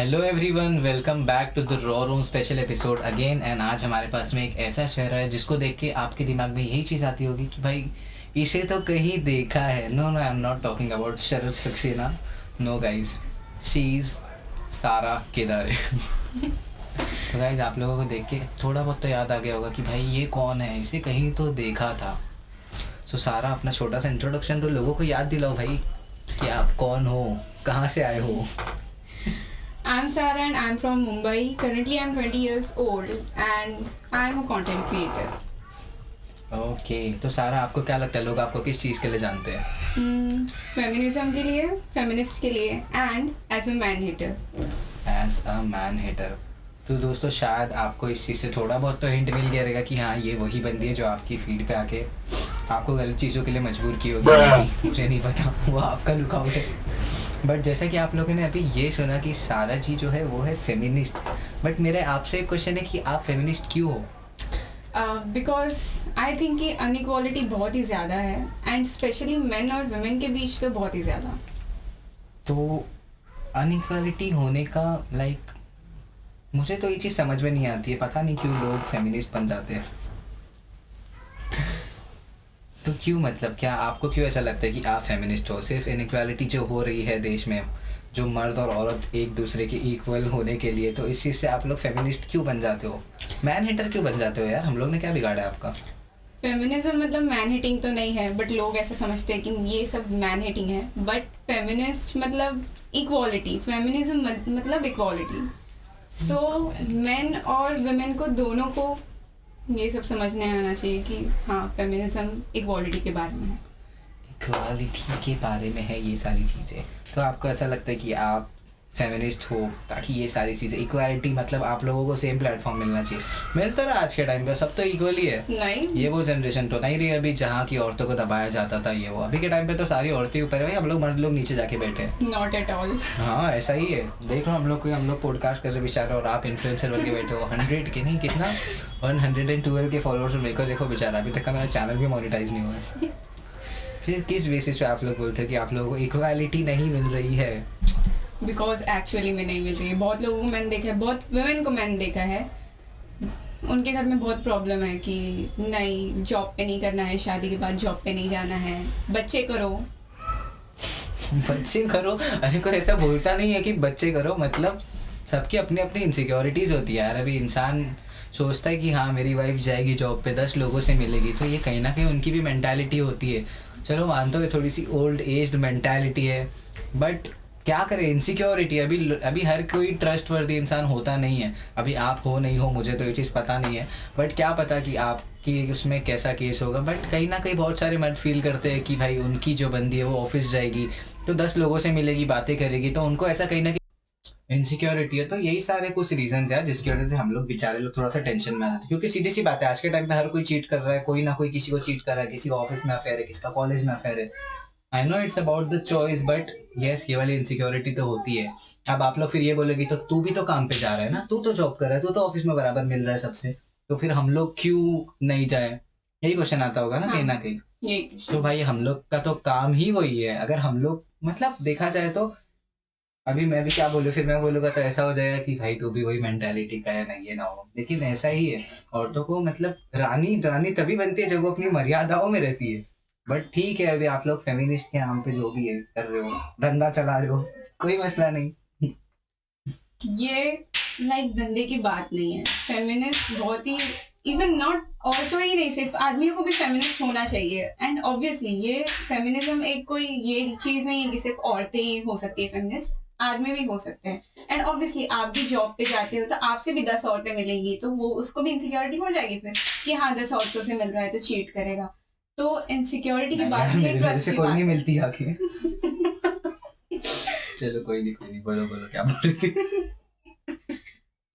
Hello everyone, welcome back to the raw room special episode again. And आज हमारे पास में एक ऐसा चेहरा है जिसको देख के आपके दिमाग में यही चीज़ आती होगी कि भाई इसे तो कहीं देखा है। No no, I am not talking about Sharad Saxena. No guys, she is Sara Kedare. तो गाइज, आप लोगों को देख के थोड़ा बहुत तो याद आ गया होगा कि भाई ये कौन है, इसे कहीं तो देखा था। सो सारा, अपना छोटा सा इंट्रोडक्शन तो लोगों को याद दिलाओ भाई कि आप कौन हो, कहाँ से आए हो। I'm Sarah and I'm from Mumbai. Currently I'm 20 years old and I'm a content creator. Okay तो सारा, आपको क्या लगता है लोग आपको किस चीज़ के लिए जानते हैं? फेमिनिज्म के लिए, फेमिनिस्ट के लिए and as a man hater. As a man hater. तो दोस्तों, शायद आपको इस चीज़ से थोड़ा बहुत तो हिंट मिल गया रहेगा कि हाँ, ये वही बंदी है जो आपकी फीड पे आके आपको गलत चीज़ों के लिए मजबूर की होगी। मुझे नहीं पता, वो आपका लुकआउट है। बट जैसा कि आप लोगों ने अभी ये सुना कि सारा जी जो है वो है फेमिनिस्ट। बट मेरे आपसे एक क्वेश्चन है कि आप फेमिनिस्ट क्यों हो? बिकॉज आई थिंक कि अनइक्वालिटी बहुत ही ज़्यादा है एंड स्पेशली मेन और वुमेन के बीच तो बहुत ही ज़्यादा. तो अनइक्वालिटी होने का मुझे तो ये चीज़ समझ में नहीं आती है, पता नहीं क्यों लोग फेमिनिस्ट बन जाते हैं। तो क्यों, मतलब क्या आपको क्यों ऐसा लगता है कि आप फेमिनिस्ट हो? सिर्फ इनइक्वालिटी जो हो रही है देश में, जो मर्द और औरत एक दूसरे के इक्वल होने के लिए, तो इस चीज़ से आप लोग फेमिनिस्ट क्यों बन जाते हो? मैन हिटर क्यों बन जाते हो यार? हम लोग ने क्या बिगाड़ा है आपका? फेमिनिज्म मतलब मैन हिटिंग तो नहीं है, बट लोग ऐसा समझते हैं कि ये सब मैन हिटिंग है. बट फेमिनिस्ट मतलब इक्वालिटी, फेमिनिज्म मतलब इक्वालिटी. सो मेन और वुमेन को दोनों को ये सब समझने आना चाहिए कि हाँ, फेमिनिज्म इक्वालिटी के बारे में है. इक्वालिटी के बारे में है ये सारी चीज़ें। तो आपको ऐसा लगता है कि आप फेमिनिस्ट हो ताकि ये सारी चीज़ें, इक्वालिटी मतलब आप लोगों को सेम प्लेटफॉर्म मिलना चाहिए। मिल तो रहा आज के टाइम पे, सब तो इक्वल ही है। नहीं, ये वो जनरेशन तो नहीं रही अभी जहाँ की औरतों को दबाया जाता था। ये वो अभी के टाइम पे तो सारी औरतें ऊपर है भाई, हम लोग मर्द लोग नीचे जाके बैठे हैं। Not at all. हाँ, ऐसा ही है। देख लो, हम लोग पॉडकास्ट कर रहे बेचारा, और आप इन्फ्लुएंसर बन के बैठे हो। 100 के नहीं, कितना 112 के फॉलोअर्स मेरे को देखो बेचारा, अभी तक का मेरा चैनल भी मोनेटाइज नहीं हुआ है। फिर किस बेसिस पे आप लोग बोलते हो कि आप लोगों को इक्वालिटी नहीं मिल रही है? बिकॉज एक्चुअली में नहीं मिल रही है. बहुत लोगों को मैंने देखा है, बहुत वुमेन को मैंने देखा है, उनके घर में बहुत प्रॉब्लम है कि नहीं, जॉब पे नहीं करना है, शादी के बाद जॉब पे नहीं जाना है, बच्चे करो. बच्चे करो? अरे कोई ऐसा बोलता नहीं है कि बच्चे करो, मतलब सबकी अपनी अपनी इनसिक्योरिटीज़ होती है यार। अभी इंसान सोचता है कि हाँ, मेरी वाइफ जाएगी जॉब पे, 10 लोगों से मिलेगी, तो ये कहीं ना कहीं उनकी भी मेंटालिटी होती है। चलो मानता हूँ थोड़ी सी ओल्ड एज्ड मेंटालिटी है, बट क्या करें, इनसिक्योरिटी। अभी हर कोई ट्रस्टवर्दी इंसान होता नहीं है। अभी आप हो नहीं हो मुझे तो ये चीज़ पता नहीं है, बट क्या पता कि आपकी उसमें कैसा केस होगा। बट कहीं ना कहीं बहुत सारे मर्द फील करते हैं कि भाई उनकी जो बंदी है वो ऑफिस जाएगी तो 10 लोगों से मिलेगी, बातें करेगी, तो उनको ऐसा कहीं ना कहीं इनसिक्योरिटी है। तो यही सारे कुछ रीजंस है जिसकी वजह से हम लोग बेचारे लोग थोड़ा सा टेंशन में आ जाते हैं। क्योंकि सीधी सी बात है, आज के टाइम पे हर कोई चीट कर रहा है, कोई ना कोई किसी को चीट कर रहा है, किसी का ऑफिस में अफेयर है, किसी का कॉलेज में अफेयर है। I know it's about the choice, but yes, ये वाली इनसिक्योरिटी तो होती है। अब आप लोग फिर ये बोलोगी तो तू भी तो काम पे जा रहा है ना, तू तो जॉब कर रहा है, तू तो ऑफिस में बराबर मिल रहा है सबसे, तो फिर हम लोग क्यों नहीं जाए? यही क्वेश्चन आता होगा ना कहीं ना कहीं। ये तो भाई हम लोग का तो काम ही वही है। अगर हम लोग, मतलब देखा जाए तो, अभी मैं भी क्या बोलूँ, फिर मैं बोलूँगा तो ऐसा हो जाएगा कि भाई तू भी वही मेंटालिटी का है, नहीं ये ना हो। लेकिन ऐसा ही है, औरतों को मतलब रानी रानी तभी बनती है जब वो अपनी मर्यादाओं में रहती है। बट ठीक है, अभी आप लोग फेमिनिस्ट के नाम पे जो भी है कर रहे हो, धंधा चला रहे हो, कोई मसला नहीं। लाइक धंधे की बात नहीं है. फेमिनिस्ट बहुत ही, इवन नॉट औरतों ही नहीं, सिर्फ आदमियों को भी फेमिनिस्ट होना चाहिए. एंड ऑब्वियसली ये फेमिनिज्म एक कोई ये चीज़ नहीं है कि सिर्फ औरतें ही हो सकती है फेमिनिस्ट, आदमी भी हो सकते हैं. एंड ऑब्वियसली आप भी जॉब पे जाते हो तो आपसे भी 10 औरतें मिलेंगी, तो वो उसको भी इनसिक्योरिटी हो जाएगी फिर कि हाँ, 10 औरतों से मिल रहा है तो चीट करेगा. तो इनसिक्योरिटी की बात नहीं है, मेरे ट्रस्ट से की कोई बात नहीं है. मिलती आके। चलो कोई नहीं, बोलो क्या बोल रही थी?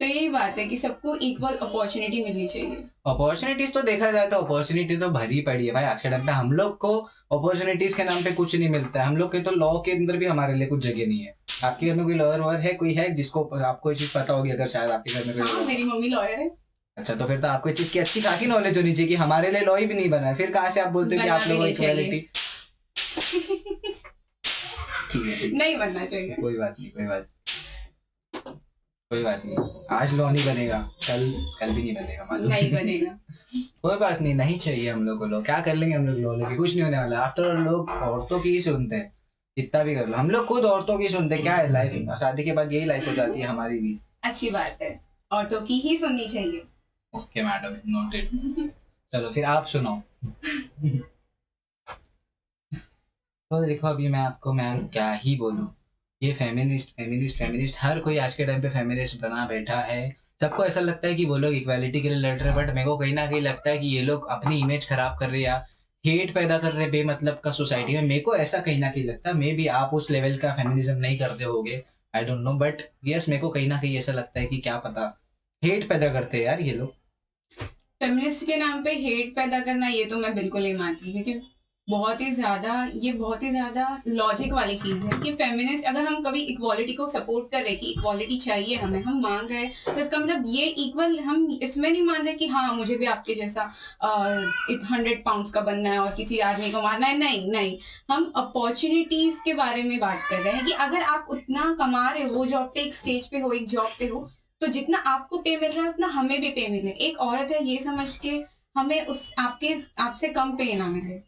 तो यही बात है कि सबको इक्वल अपॉर्चुनिटी मिलनी चाहिए. अपॉर्चुनिटीज तो देखा जाए तो अपॉर्चुनिटी तो भरी पड़ी है भाई आज के टाइम पे। हम लोग को अपॉर्चुनिटीज के नाम पे कुछ नहीं मिलता है। हम लोग के तो लॉ के अंदर भी हमारे लिए कुछ जगह नहीं है। आपके घर में कोई लॉयर वॉयर है, कोई है जिसको आपको ये चीज पता होगी? अगर शायद आपके घर में कोई हाँ, मेरी मम्मी लॉयर है. अच्छा, तो फिर तो आपको इस चीज की अच्छी खासी नॉलेज होनी चाहिए कि हमारे लिए लॉ ही भी नहीं बना है, फिर कहाँ से आप बोलते हो कि आप लोगों को इक्वालिटी? ठीक है, नहीं बनना चाहिए. कोई बात नहीं। कोई बात नहीं, आज लॉ नहीं बनेगा, कल भी नहीं बनेगा, मतलब नहीं बनेगा। कोई बात नहीं, नहीं चाहिए हम लोग को लॉ, क्या कर लेंगे हम लोग लॉ लेके, कुछ नहीं होने वाला। आफ्टर ऑल लोग औरतों की ही सुनते हैं, जितना भी कर लो, हम लोग खुद औरतों की सुनते हैं। क्या है लाइफ, शादी के बाद यही लाइफ हो जाती है हमारी भी। अच्छी बात है, औरतों की ही सुननी चाहिए। Okay madam, noted. चलो फिर आप सुनाओ। तो देखो अभी मैं क्या ही बोलूं, ये फेमिनिस्ट हर कोई आज के टाइम पे फेमिनिस्ट बना बैठा है। सबको ऐसा लगता है कि वो लोग इक्वालिटी के लिए लड़ रहे हैं, बट मेरे को कहीं ना कहीं लगता है कि ये लोग अपनी इमेज खराब कर रहे हैं या हेट पैदा कर रहे हैं बेमतलब का सोसाइटी में। मेरे को ऐसा कहीं ना कहीं लगता है, मे बी आप उस लेवल का फेमिनिज्म नहीं करते होगे, I don't know, but yes मेरे को कहीं ना कहीं ऐसा लगता है कि क्या पता हेट पैदा करते हैं यार ये लोग। फेमिनिस्ट के नाम पे हेट पैदा करना, ये तो मैं बिल्कुल नहीं मानती, क्योंकि बहुत ही ज़्यादा लॉजिक वाली चीज़ है कि फेमिनिस्ट, अगर हम कभी इक्वालिटी को सपोर्ट कर रहे कि इक्वालिटी चाहिए हमें, हम मांग रहे हैं, तो इसका मतलब ये इक्वल, हम इसमें नहीं मान रहे कि हाँ मुझे भी आपके जैसा 100 पाउंड्स का बनना है और किसी आदमी को मारना है। नहीं नहीं, हम अपॉर्चुनिटीज़ के बारे में बात कर रहे हैं कि अगर आप उतना कमा रहे हो, जॉब पे, एक स्टेज पे हो, एक जॉब पे हो, तो जितना आपको पे मिल रहा है उतना हमें भी पे मिले। एक औरत है ये समझ के हमें आपसे कम पे ना मिले।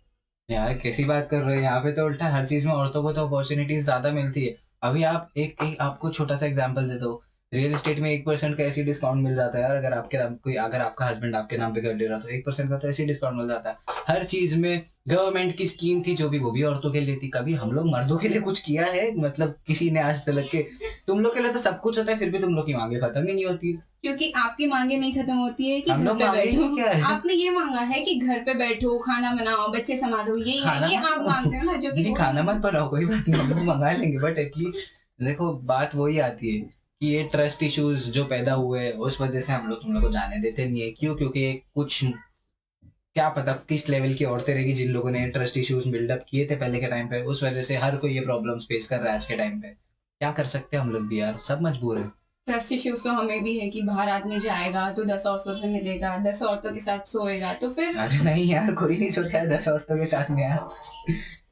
यार कैसी बात कर रहे हो, यहाँ पे तो उल्टा हर चीज में औरतों को तो अपॉर्चुनिटीज ज्यादा मिलती है। अभी आप एक आपको छोटा सा एग्जांपल दे दो, रियल एस्टेट में 1% का ऐसी डिस्काउंट मिल जाता है यार, अगर आपके नाम अगर आपका हस्बैंड आपके नाम पे कर ले रहा तो 1% का तो ऐसे डिस्काउंट मिल जाता है। हर चीज में गवर्नमेंट की स्कीम थी जो भी, वो भी औरतों के लिए थी। कभी हम लोग मर्दों के लिए कुछ किया है मतलब किसी ने आज तक के? तुम लोग के लिए तो सब कुछ होता है, फिर भी तुम लोग की मांगे खत्म ही नहीं होती। क्योंकि आपकी मांगे नहीं खत्म होती है कि हम घर लोग पे मांगे ही बैठो। क्या है? आपने ये मांगा है कि घर पे बैठो, खाना बनाओ, बच्चे संभालो, ये आप मांगते हो ना, जो कि नहीं खाना मत बनाओ, कोई बात नहीं, हम लोग मंगा लेंगे, बट एटलीस्ट देखो बात वही आती है कि ये ट्रस्ट इश्यूज जो पैदा हुए उस वजह से हम लोग तुम लोग को जाने देते नहीं है। क्यों? क्योंकि कुछ क्या पता किस लेवल की औरतें रहेगी जिन लोगों ने ट्रस्ट इश्यूज बिल्डअप किए थे पहले के टाइम पे, उस वजह से हर कोई ये प्रॉब्लम्स फेस कर रहा है आज के टाइम पे। क्या कर सकते हैं हम लोग भी यार, सब मजबूर है। ट्रस्ट इश्यूज तो हमें भी है कि बाहर आदमी जाएगा तो 10 औरतों से मिलेगा, 10 औरतों के साथ सोएगा, तो फिर अरे नहीं यार, कोई नहीं सोता है 10 औरतों के साथ में यार।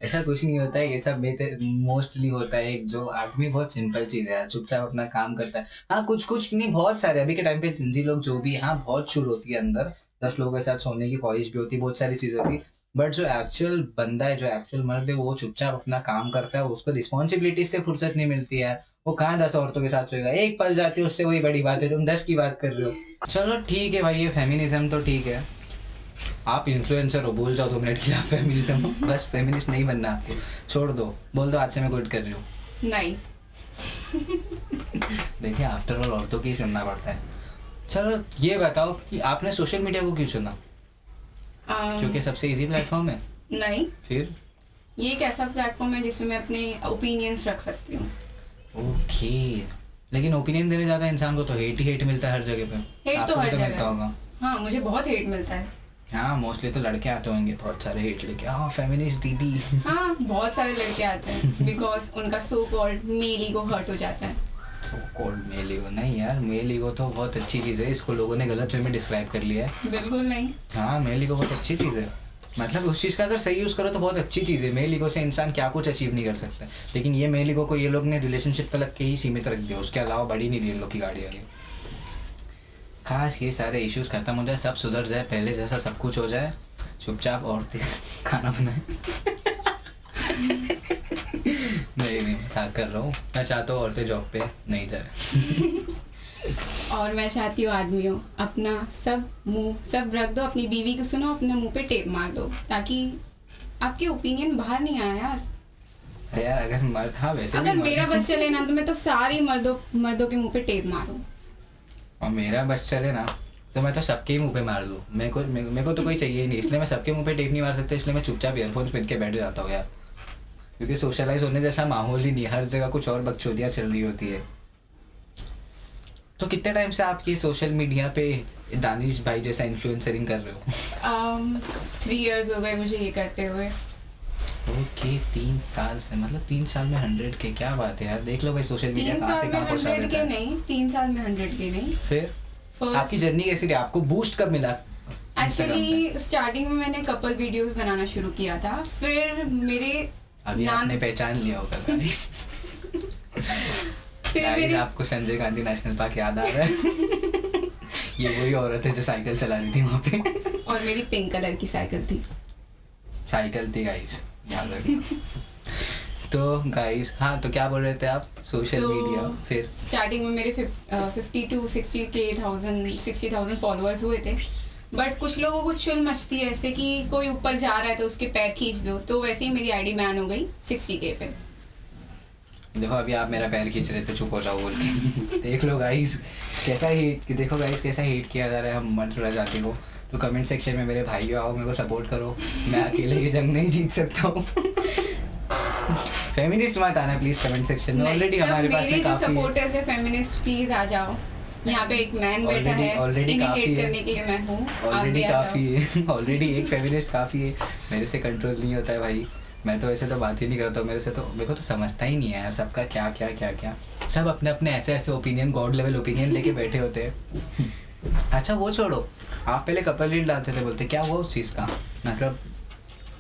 ऐसा कुछ नहीं होता है, ये सब मोस्टली होता है एक जो आदमी, बहुत सिंपल चीज है यार, चुपचाप अपना काम करता है। हाँ कुछ नहीं, बहुत सारे अभी के टाइम पे जिंजी लोग जो भी, हाँ बहुत शुरू होती है अंदर, 10 लोगों के साथ सोने की ख्वाहिश भी होती है, बहुत सारी चीजें होती है, बट जो एक्चुअल बंदा है, जो एक्चुअल मर्द है, वो चुपचाप अपना काम करता है, उसको रिस्पॉन्सिबिलिटी से फुर्सत नहीं मिलती है। वो कहाँ 10 औरतों के साथ सोएगा, एक पल जाती है उससे, वही बड़ी बात है, तुम 10 की बात कर रहे हो। चलो ठीक है भाई, ये फेमिनिज्म तो ठीक है, आप इन्फ्लुएंसर हो, बोल जाओ 2 मिनट के लिए आप फेमिनिज्म हो, बस फेमिनिस्ट नहीं बनना आपको, छोड़ दो, बोल दो आज से मैं क्विट कर रही हूँ। नहीं। देखिए आफ्टर ऑल औरतों की ही सुनना पड़ता है। चलो ये बताओ कि आपने सोशल मीडिया को क्यों चुना? क्योंकि सबसे इजी प्लेटफॉर्म है? नहीं, फिर ये एक ऐसा प्लेटफॉर्म है जिसमें मैं अपने ओपिनियंस रख सकती हूँ। ओके, लेकिन ओपिनियन देने जाता है इंसान को तो हेट ही हेट मिलता है हर जगह पे। हेट तो हर मिलता जगह होगा। हाँ, मुझे बहुत हेट मिलता है। हाँ मोस्टली तो लड़के आते होंगे बहुत सारे हेट लेके, हाँ फेमिनिस्ट दीदी। हाँ, बहुत सारे लड़के आते हैं बिकॉज उनका so called male ego hurt हो जाता है। So called male ego? नहीं यार, मेल ईगो तो बहुत अच्छी चीज़ है, इसको लोगों ने गलत वे में डिस्क्राइब कर लिया है। बिल्कुल नहीं। हाँ मेल ईगो बहुत अच्छी चीज़ है, मतलब उस चीज़ का अगर सही यूज़ करो तो बहुत अच्छी चीज़ है। मेल ईगो से इंसान क्या कुछ अचीव नहीं कर सकता, लेकिन ये मेल ईगो को ये लोग ने रिलेशनशिप तक के ही सीमित रख दिया, उसके अलावा बढ़ी नहीं रही इन लोग की गाड़ी आगे। काश ये सारे इश्यूज खत्म हो जाए, सब सुधर जाए, पहले जैसा सब कुछ हो जाए, चुपचाप औरतें खाना बनाए। नहीं मजाक कर रहा हूँ, मैं चाहता हूँ औरतें जॉब पे नहीं जाए। और मैं चाहती हूँ आदमियों अपना सब रख दो, अपनी बीवी को सुनो, अपने मुंह पे टेप मार दो, ताकि आपके ओपिनियन बाहर नहीं आए यार। यार अगर मर्द, हाँ वैसे अगर मेरा बस चले ना तो मैं तो सारी मर्दों के मुंह पे टेप मारूं, और मेरा बस चले ना तो मैं तो सबके ही मुंह पे मार दूँ। मेरे को तो कोई चाहिए ही नहीं, इसलिए मैं सबके मुंह पे टेप नहीं मार सकता, इसलिए मैं चुपचाप ईयरफोन्स पहन के बैठ जाता हूँ यार, क्योंकि सोशलाइज होने जैसा माहौल ही नहीं, हर जगह कुछ और बकचोदियाँ चल रही होती है। तो कितने टाइम से आप ये सोशल मीडिया पे दानिश भाई जैसा इन्फ्लुएंसरिंग कर रहे हो? 3 years हो गए मुझे ये करते हुए। ओके 3 साल से, मतलब 3 साल में 100K, क्या बात है यार। देख लो भाई सोशल मीडिया 3 कहाँ से साल कहाँ में पहुँचा 100K देता है। नहीं, 3 साल में 100K नहीं। फिर आपकी जर्नी कैसी रही, आपको बूस्ट कब मिला? एक्चुअली स्टार्टिंग में मैंने कपल वीडियोस बनाना शुरू किया था, फिर मेरे अभी आपने पहचान लिया होगा गाइस। फिर Guys, मेरी आपको संजय गांधी नेशनल पार्क याद आ रहा है? ये वही औरत है जो साइकिल चला रही थी वहाँ पे। और मेरी पिंक कलर की साइकिल थी। साइकिल थी गाइस, याद रखना। तो गाइस, हाँ तो क्या बोल रहे थे आप? Social media. फिर स्टार्टिंग में मेरे 50 to 60,000 फॉलोअर्स हुए थे, बट कुछ लोगों को चुल मचती है ऐसे कि कोई ऊपर जा रहा है तो उसके पैर खींच दो, तो वैसे ही मेरी आईडी बैन हो गई 60K पे। देखो अभी आप मेरा पैर खींच रहे थे, चुप हो जाओ बोल के। देख लो गाइस कैसा हेट, देखो गाइस कैसा हेट किया जा रहा है हम मर्द जाति को। तो कमेंट सेक्शन में मेरे भाइयों आओ, मेरे को सपोर्ट करो, मैं अकेले ये जंग नहीं जीत सकता हूँ। फेमिनिस्ट मत आना प्लीज कमेंट सेक्शन में, ऑलरेडी हमारे पास मेरे जो काफी सपोर्टर्स है फेमिनिस्ट, प्लीज आ जाओ। यहाँ पे एक मैन बैठा है, इन्हें हेट करने के लिए मैं हूँ, ऑलरेडी काफी है। ऑलरेडी एक फेमिनिस्ट काफी है, मेरे से कंट्रोल नहीं होता है भाई। मैं तो ऐसे तो बात ही नहीं करता हूँ, मेरे को तो समझता ही नहीं है यार सबका क्या क्या क्या क्या। सब अपने अपने ऐसे ऐसे ओपिनियन, गॉड लेवल ओपिनियन लेके बैठे होते हैं। अच्छा वो छोड़ो, आप पहले कपल लीड लाते थे, बोलते क्या हुआ उस चीज़ का, मतलब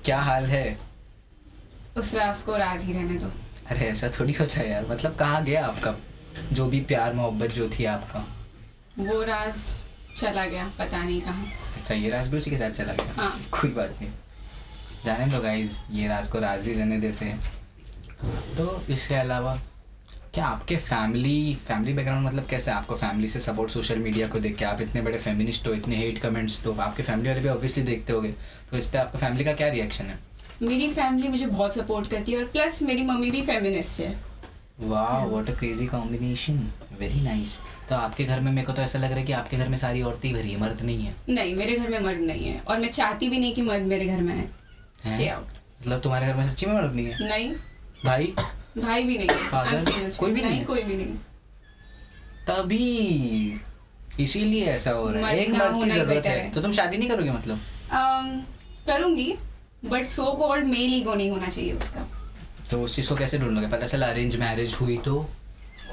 क्या हाल है? उस राज को राज ही रहने दो। अरे ऐसा थोड़ी होता है यार, मतलब कहाँ गया आपका जो भी प्यार मोहब्बत जो थी आपका? वो राज चला गया, पता नहीं कहाँ। अच्छा ये राज भी उसी के साथ चला गया? हाँ। कोई बात नहीं, जाने दो गाइज, ये राज को राज ही रहने देते हैं। तो इसके अलावा क्या आपके फैमिली बैकग्राउंड मतलब कैसे है? आपको फैमिली से सपोर्ट सोशल मीडिया को देख के, आप इतने बड़े फेमिनिस्ट हो, इतने हेट कमेंट्स, तो आपके फैमिली वाले भी ऑब्वियसली देखते होंगे, तो इस पर आपका फैमिली का क्या रिएक्शन है? मेरी फैमिली मुझे बहुत सपोर्ट करती है, और प्लस मेरी मम्मी भी फेमिनिस्ट है। वाह what a crazy combination, very nice. तो आपके घर में, मेरे को तो ऐसा लग रहा है कि आपके घर में सारी औरतें ही भरी है, मर्द नहीं है? नहीं, मेरे घर में मर्द नहीं है, और मैं चाहती भी नहीं कि मर्द मेरे घर में है। Stay out. मतलब तुम्हारे घर में सच्ची में मर्द नहीं है? नहीं। भाई भी नहीं है। Father? I'm single. कोई भी नहीं? कोई भी नहीं। तभी इसीलिए ऐसा हो रहा है, मर्द एक ना मर्द की होना ही जरूरत better है। है। तो तुम शादी नहीं करोगे मतलब? करूंगी, but so called male ego नहीं होना चाहिए उसका। तो उस चीज को कैसे ढूंढोगे? पता चला अरेंज मैरिज हुई तो?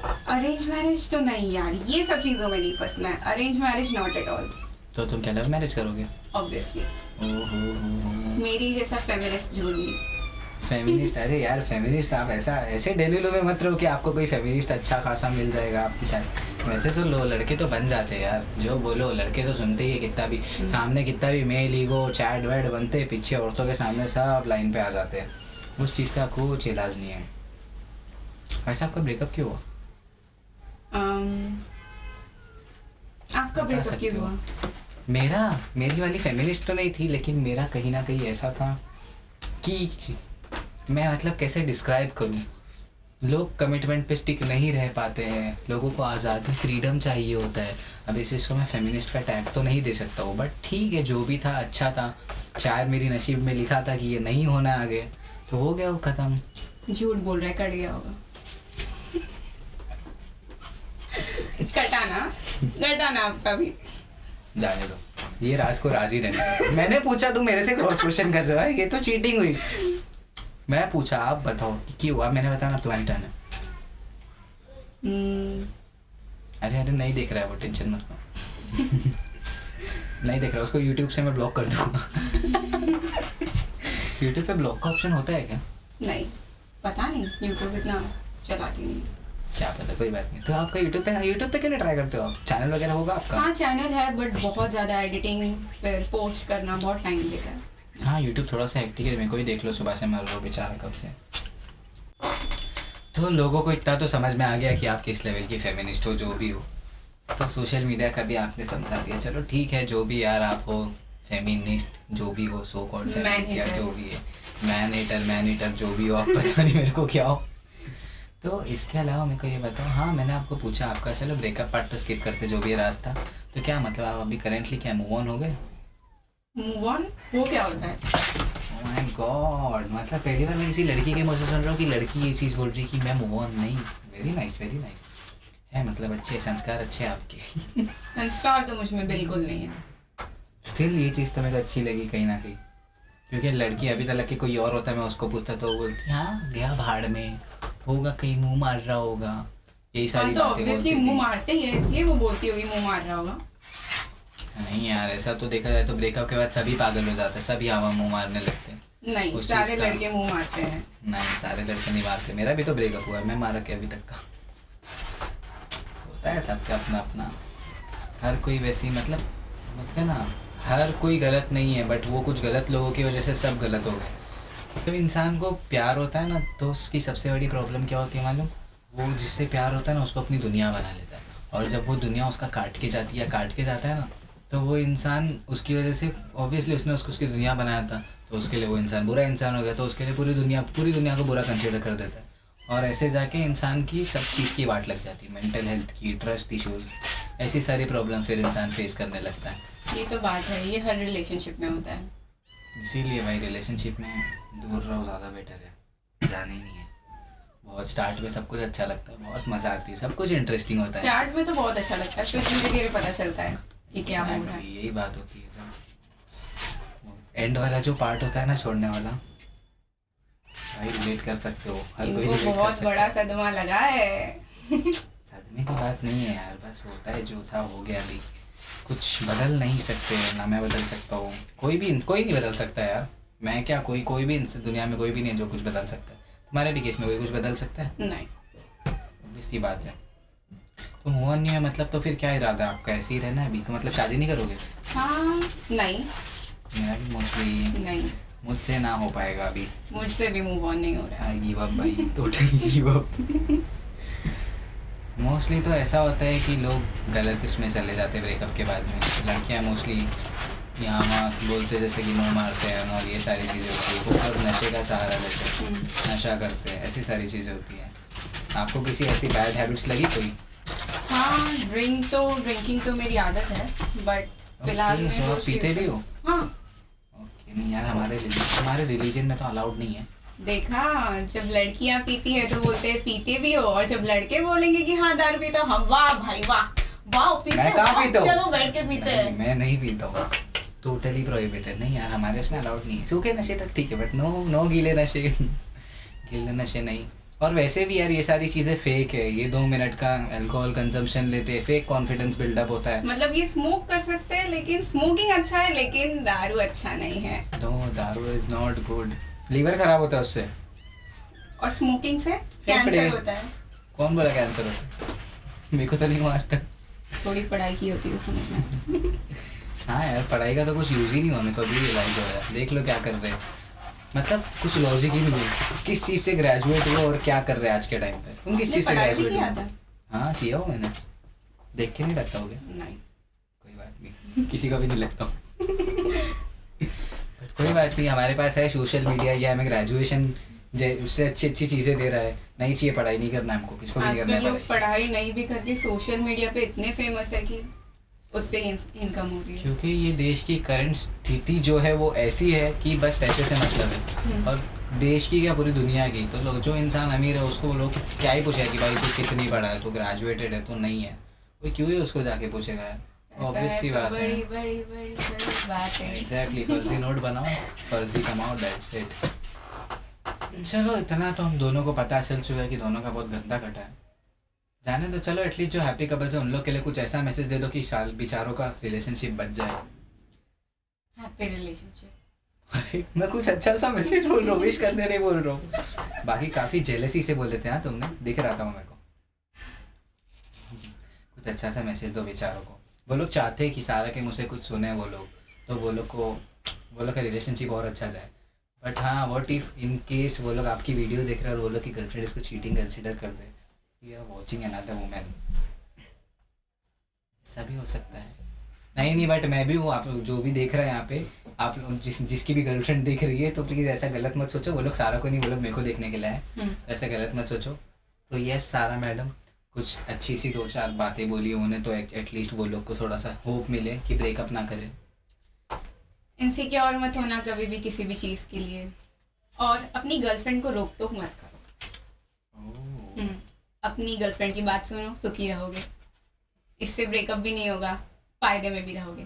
अरेंज मैरिज तो नहीं यार, ये सब चीजों में नहीं फंसना है। Arrange marriage not at all. तो तुम क्या लव मैरिज करोगे? ऑब्वियसली। ओहो, मेरी जैसा फेमिनिस्ट ढूंढूंगी। फेमिनिस्ट? अरे यार फेमिनिस्ट आप ऐसे डेली में मत रहो कि आपको कोई फेमिनिस्ट अच्छा खासा मिल जाएगा आपकी शायद। वैसे तो लड़के तो बन जाते हैं यार, जो बोलो लड़के तो सुनते ही है, कितना भी सामने कितना भी मेल ईगो चैट वैट बनते, पीछे औरतों के सामने सब लाइन पे आ जाते हैं। उस चीज़ का कुछ इलाज नहीं है। वैसे आपका ब्रेकअप क्यों हुआ? आपका बता ब्रेकअप सकते क्यों हो? हुआ? मेरी वाली फेमिनिस्ट तो नहीं थी, लेकिन मेरा कहीं ना कहीं ऐसा था कि मैं मतलब कैसे डिस्क्राइब करूं, लोग कमिटमेंट पे स्टिक नहीं रह पाते हैं, लोगों को आज़ादी फ्रीडम चाहिए होता है। अब इस चीज़ को मैं फेमिनिस्ट का टैग तो नहीं दे सकता हूँ, बट ठीक है जो भी था अच्छा था। शायद मेरी नसीब में लिखा था कि ये नहीं होना आगे, तो हो गया वो ख़त्म। झूठ बोल रहा है, कट गया होगा। कटाना आपका भी। जाने दो, ये राज को राज ही रहने दो। मैंने पूछा, तुम मेरे से क्रॉस क्वेश्चन कर रहे हो, ये तो चीटिंग हुई। मैं पूछा, आप बताओ कि क्यों हुआ, मैंने बताया, अब तुम्हारी टर्न है। अरे नहीं देख रहा है वो, टेंशन मत लो। नहीं देख रहा उसको, यूट्यूब से मैं ब्लॉक कर दूंगा। यूट्यूब पे ब्लॉक का ऑप्शन होता है क्या? नहीं, पता नहीं, यूट्यूब इतना चलाती नहीं। क्या पता, कोई बात नहीं। तो आपका यूट्यूब पे क्यों नहीं ट्राई करते हो आप? चैनल वगैरह होगा आपका? हाँ चैनल है, बट बहुत ज़्यादा एडिटिंग फिर पोस्ट करना बहुत टाइम लेता है। हाँ यूट्यूब थोड़ा सा हेक्टिक है, मेरे को ही देख लो, सुबह से मर रहा हूँ बेचारा कब से। तो लोगों को इतना तो समझ में आ गया कि आप किस लेवल की फेमिनिस्ट हो, जो भी हो। तो सोशल मीडिया का भी आपने समझा दिया, चलो ठीक है, जो भी यार आप हो फेमिनिस्ट, जो भी हो, सो कॉल्ड फेमिनिस्ट या जो भी है, मैन हीटर जो भी हो आप, पता नहीं मेरे को क्या हो। तो इसके अलावा मेरे को ये बताओ, हाँ मैंने आपको पूछा आपका, चलो ब्रेकअप पार्ट तो स्किप करते, जो भी रास्ता, तो क्या मतलब आप अभी करेंटली क्या मूव ऑन हो गए? मूव ऑन वो क्या होता है? ओह माय गॉड, मतलब पहली बार मैं किसी लड़की के मुंह से सुन रहा हूँ कि लड़की ये चीज़ बोल रही कि मैं मूव ऑन नहीं। वेरी नाइस है, मतलब अच्छे संस्कार अच्छे आपके। संस्कार तो मुझ में बिल्कुल नहीं है। स्टिल ये चीज़ तो मेरे को अच्छी लगी कहीं ना कहीं, क्योंकि लड़की अभी तक कि कोई और होता है, मैं उसको पूछता तो वो बोलती हाँ गया भाड़ में, होगा कहीं मुंह मार रहा होगा, यही सारी तो बातें ऑब्वियसली बोलती मुंह थी। मारते ही है, इसलिए वो बोलती होगी मुंह मार रहा होगा। नहीं यार, ऐसा तो देखा जाए तो ब्रेकअप के बाद सभी पागल हो जाते हैं, सभी हवा मुंह मारने लगते हैं। नहीं, उस सारे चीज़ का- लड़के मुंह मारते हैं। नहीं सारे लड़के नहीं मारते, मेरा भी तो ब्रेकअप हुआ है, मैं मारा क्या अभी तक का? होता है सबका अपना अपना, हर कोई वैसे ही मतलब बोलते हैं ना, हर कोई गलत नहीं है, बट वो कुछ गलत लोगों की वजह से सब गलत हो गए। तो इंसान को प्यार होता है ना, तो उसकी सबसे बड़ी प्रॉब्लम क्या होती है मालूम, वो जिससे प्यार होता है ना उसको अपनी दुनिया बना लेता है, और जब वो दुनिया उसका काट के जाती है, काट के जाता है ना, तो वो इंसान उसकी वजह से, ऑब्वियसली उसने उसको उसकी दुनिया बनाया था, तो उसके लिए वो इंसान बुरा इंसान हो गया, तो उसके लिए पूरी दुनिया को बुरा कंसिडर कर देता है, और ऐसे जाके इंसान की सब चीज़ की वाट लग जाती है, मेंटल हेल्थ की, ट्रस्ट इश्यूज़, ऐसी सारी प्रॉब्लम फिर इंसान फेस करने लगता है। ये तो बात है, ये हर रिलेशनशिप में होता है। इसीलिए भाई रिलेशनशिप में दूर रहो, ज़्यादा बेटर है, जाना ही नहीं है। बहुत स्टार्ट में सब कुछ अच्छा लगता है, बहुत मज़ा आती है, सब कुछ इंटरेस्टिंग होता है, स्टार्ट में तो बहुत अच्छा लगता है, फिर धीरे धीरे पता चलता है कि क्या हो रहा है। यही बात होती है। जब एंड वाला जो पार्ट होता है ना, छोड़ने वाला, भाई रिलेट कर सकते हो, हर कोई इनको relate कर बहुत सकता बड़ा है। सदमा लगा है। सदमे की बात नहीं है यार, बस होता है, जो था हो गया, अभी कुछ बदल नहीं सकते ना, मैं बदल सकता हूँ, कोई नहीं बदल सकता यार, मैं क्या, कोई भी दुनिया में कोई भी नहीं है जो कुछ बदल सकता है। तुम्हारे भी केस में कोई कुछ बदल सकता है? नहीं। obvious सी बात है। तो मूव ऑन नहीं है मतलब, तो फिर क्या इरादा है आपका, ऐसे ही रहना है अभी, तो मतलब शादी नहीं करोगे? हाँ नहीं। मेरा भी मोस्टली नहीं, मुझसे ना हो पाएगा अभी, मुझसे भी मूव ऑन नहीं हो रहा है। गिव अप भाई, टोटली गिव अप। मोस्टली तो ऐसा होता है कि लोग गलत इसमें चले जाते हैं ब्रेकअप के बाद में, लड़कियां मोस्टली यहाँ वहाँ बोलते जैसे कि मुँह मारते हैं और ये सारी चीज़ें होती है, कुछ लोग नशे का सहारा लेते हैं, नशा करते हैं, ऐसी सारी चीज़ें होती हैं। आपको किसी ऐसी बैड हैबिट्स लगी कोई? हाँ, ड्रिंकिंग तो मेरी आदत है, बट फिलहाल Okay, में so आप mostly पीते भी हो? हाँ। ओके, नहीं यार, हमारे रिलीजन में तो अलाउड नहीं है। देखा, जब लड़कियां पीती है तो बोलते हैं पीते भी हो, और जब लड़के बोलेंगे कि हाँ दारू पीता हूँ, हम वाह भाई वाह, वाह पीते मैं हो, कहाँ वाह, पीता हूँ? चलो बैठ के पीते हैं। नहीं, मैं नहीं पीता हूँ, टोटली प्रोहिबिटेड। नहीं यार, हमारे इसमें अलाउड नहीं है, सूखे नशे तक ठीक है, बट नो गीले नशे। गीले नशे नहीं। और वैसे भी यार ये सारी चीज़ें फेक है, ये 2 मिनट का अल्कोहल कंजम्पशन लेते हैं, फेक कॉन्फिडेंस बिल्डअप होता है। मतलब ये स्मोक कर सकते हैं, लेकिन स्मोकिंग अच्छा है, लेकिन दारू अच्छा नहीं है। नो, दारू इज नॉट गुड, लीवर खराब होता है उससे। और स्मोकिंग से कैंसर फेफड़े। होता है। कौन बोला कैंसर होता है? मेरे को तो नहीं हुआ आज तक। थोड़ी पढ़ाई की होती है उस समझ में। हाँ यार, पढ़ाई का तो कुछ यूज़ ही नहीं हुआ, मेरे को अभी रियलाइज हो रहा है। देख लो क्या कर रहे हैं, मतलब कुछ लॉजिक ही नहीं है, किस चीज़ से ग्रेजुएट हुआ और क्या कर रहे हैं आज के टाइम पे। तुम किस चीज़ से पढ़ाई भी ग्रेजुएट किया हुए? था। हाँ किया हो मैंने, देख के नहीं लगता हो गया? नहीं। कोई बात नहीं, किसी का भी नहीं लगता हूँ। But कोई बात नहीं, हमारे पास है सोशल मीडिया, या हमें ग्रेजुएशन उससे अच्छी अच्छी चीज़ें दे रहा है। नहीं चाहिए पढ़ाई नहीं करना हमको, किसको भी नहीं करना आजकल है लोग पढ़ाई नहीं भी करके सोशल मीडिया पे इतने फेमस है कि उससे इनकम हो रही है। क्योंकि ये देश की करंट स्थिति जो है वो ऐसी है कि बस पैसे से मतलब है, और देश की क्या पूरी दुनिया की। तो लोग, जो इंसान अमीर है उसको लोग क्या ही पूछे कि भाई तू कितनी पढ़ा है, तू ग्रेजुएटेड है, तो नहीं है, कोई क्यों ही उसको जाके पूछेगा यार, ऑब्वियस सी बात है। बड़ी बात है। एग्जैक्टली, फर्जी नोट बनाओ, फर्जी कमाओ, दैट्स इट। चलो, इतना तो हम दोनों को पता चल चुका है कि दोनों का बहुत गंदा कटा है, जाने दो। चलो, एटलीस्ट जो हैप्पी कपल्स हैं उन लोग के लिए कुछ ऐसा मैसेज दे दो कि साल बेचारों का रिलेशनशिप बच जाए। Happy relationship. अरे मैं कुछ अच्छा सा मैसेज बोल रहा हूँ, विश करने नहीं बोल रहा हूँ। बाकी काफ़ी जेलसी से बोले थे, हाँ तुमने, दिख रहा था मेरे को। कुछ अच्छा सा मैसेज दो बेचारों को। वो लोग चाहते हैं कि सारा के मुझसे कुछ सुने वो लोग, तो वो लोग का रिलेशनशिप और अच्छा जाए। बट हाँ, व्हाट इफ इन केस वो लोग आपकी वीडियो देख रहे हैं और वो लोग की गर्लफ्रेंड इसको चीटिंग कंसिडर कर दे, you are watching another women, ऐसा भी हो सकता है। नहीं, बट मैं भी हूँ, आप लोग जो भी देख रहे हैं यहाँ पे, आप लोग जिसकी भी गर्लफ्रेंड दिख रही है, तो प्लीज़ ऐसा गलत मत सोचो, वो लोग सारा को नहीं, वो लोग मेरे को देखने के लिए आए, ऐसा गलत मत सोचो। तो यस, सारा मैडम कुछ अच्छी सी 2-4 बातें बोली उन्होंने, तो एटलीस्ट वो लोग को थोड़ा सा होप मिले कि ब्रेकअप ना करें। इनसिक्योर मत होना कभी भी किसी भी चीज़ के लिए, और अपनी गर्लफ्रेंड को रोक टोक मत करो। अपनी गर्लफ्रेंड की बात सुनो, सुखी रहोगे, इससे ब्रेकअप भी नहीं होगा, फायदे में भी रहोगे।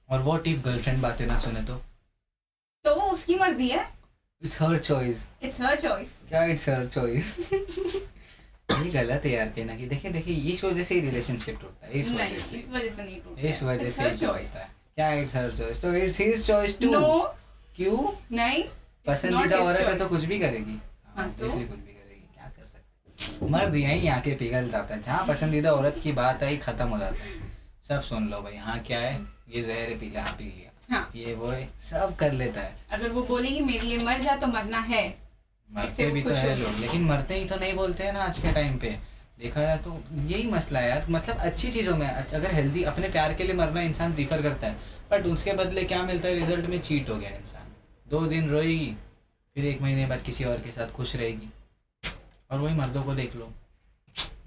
और व्हाट इफ गर्लफ्रेंड बातें ना सुने तो वो उसकी मर्जी है, it's her choice. It's her choice. क्या इट्स हर चॉइस? ये गलत है यार, कहना कि देखिए इस वजह से ही रिलेशनशिप टूटता है, इस वजह से नहीं टूटता, इस वजह It's से her ही choice. टूटता है। क्या इट्स हर चॉइस? तो it's his choice too. No, क्यों? नहीं, पसंदीदा औरत है तो कुछ भी करेगी। हाँ, तो? इसलिए कुछ भी करेगी, क्या कर सकते मर्द यहीं आके पिघल जाता है, जहाँ पसंदीदा औरत की बात आई खत्म हो जाता है। सब सुन लो भाई, हाँ क्या है, ये जहर है, पी लिया, हाँ पी लिया, हाँ, ये वो है, सब कर लेता है। अगर वो बोलेगी मेरे लिए मर जा तो मरना है, मरते इससे वो भी तो खुश है हो लोग, लेकिन मरते ही तो नहीं बोलते हैं ना आज के टाइम पे। देखा जाए तो यही मसला है यार, मतलब अच्छी चीज़ों में अगर हेल्दी अपने प्यार के लिए मरना इंसान प्रीफर करता है, बट उसके बदले क्या मिलता है रिजल्ट में, चीट हो गया इंसान। 2 दिन रोएगी, फिर 1 महीने बाद किसी और के साथ खुश रहेगी। और वही मर्दों को देख लो,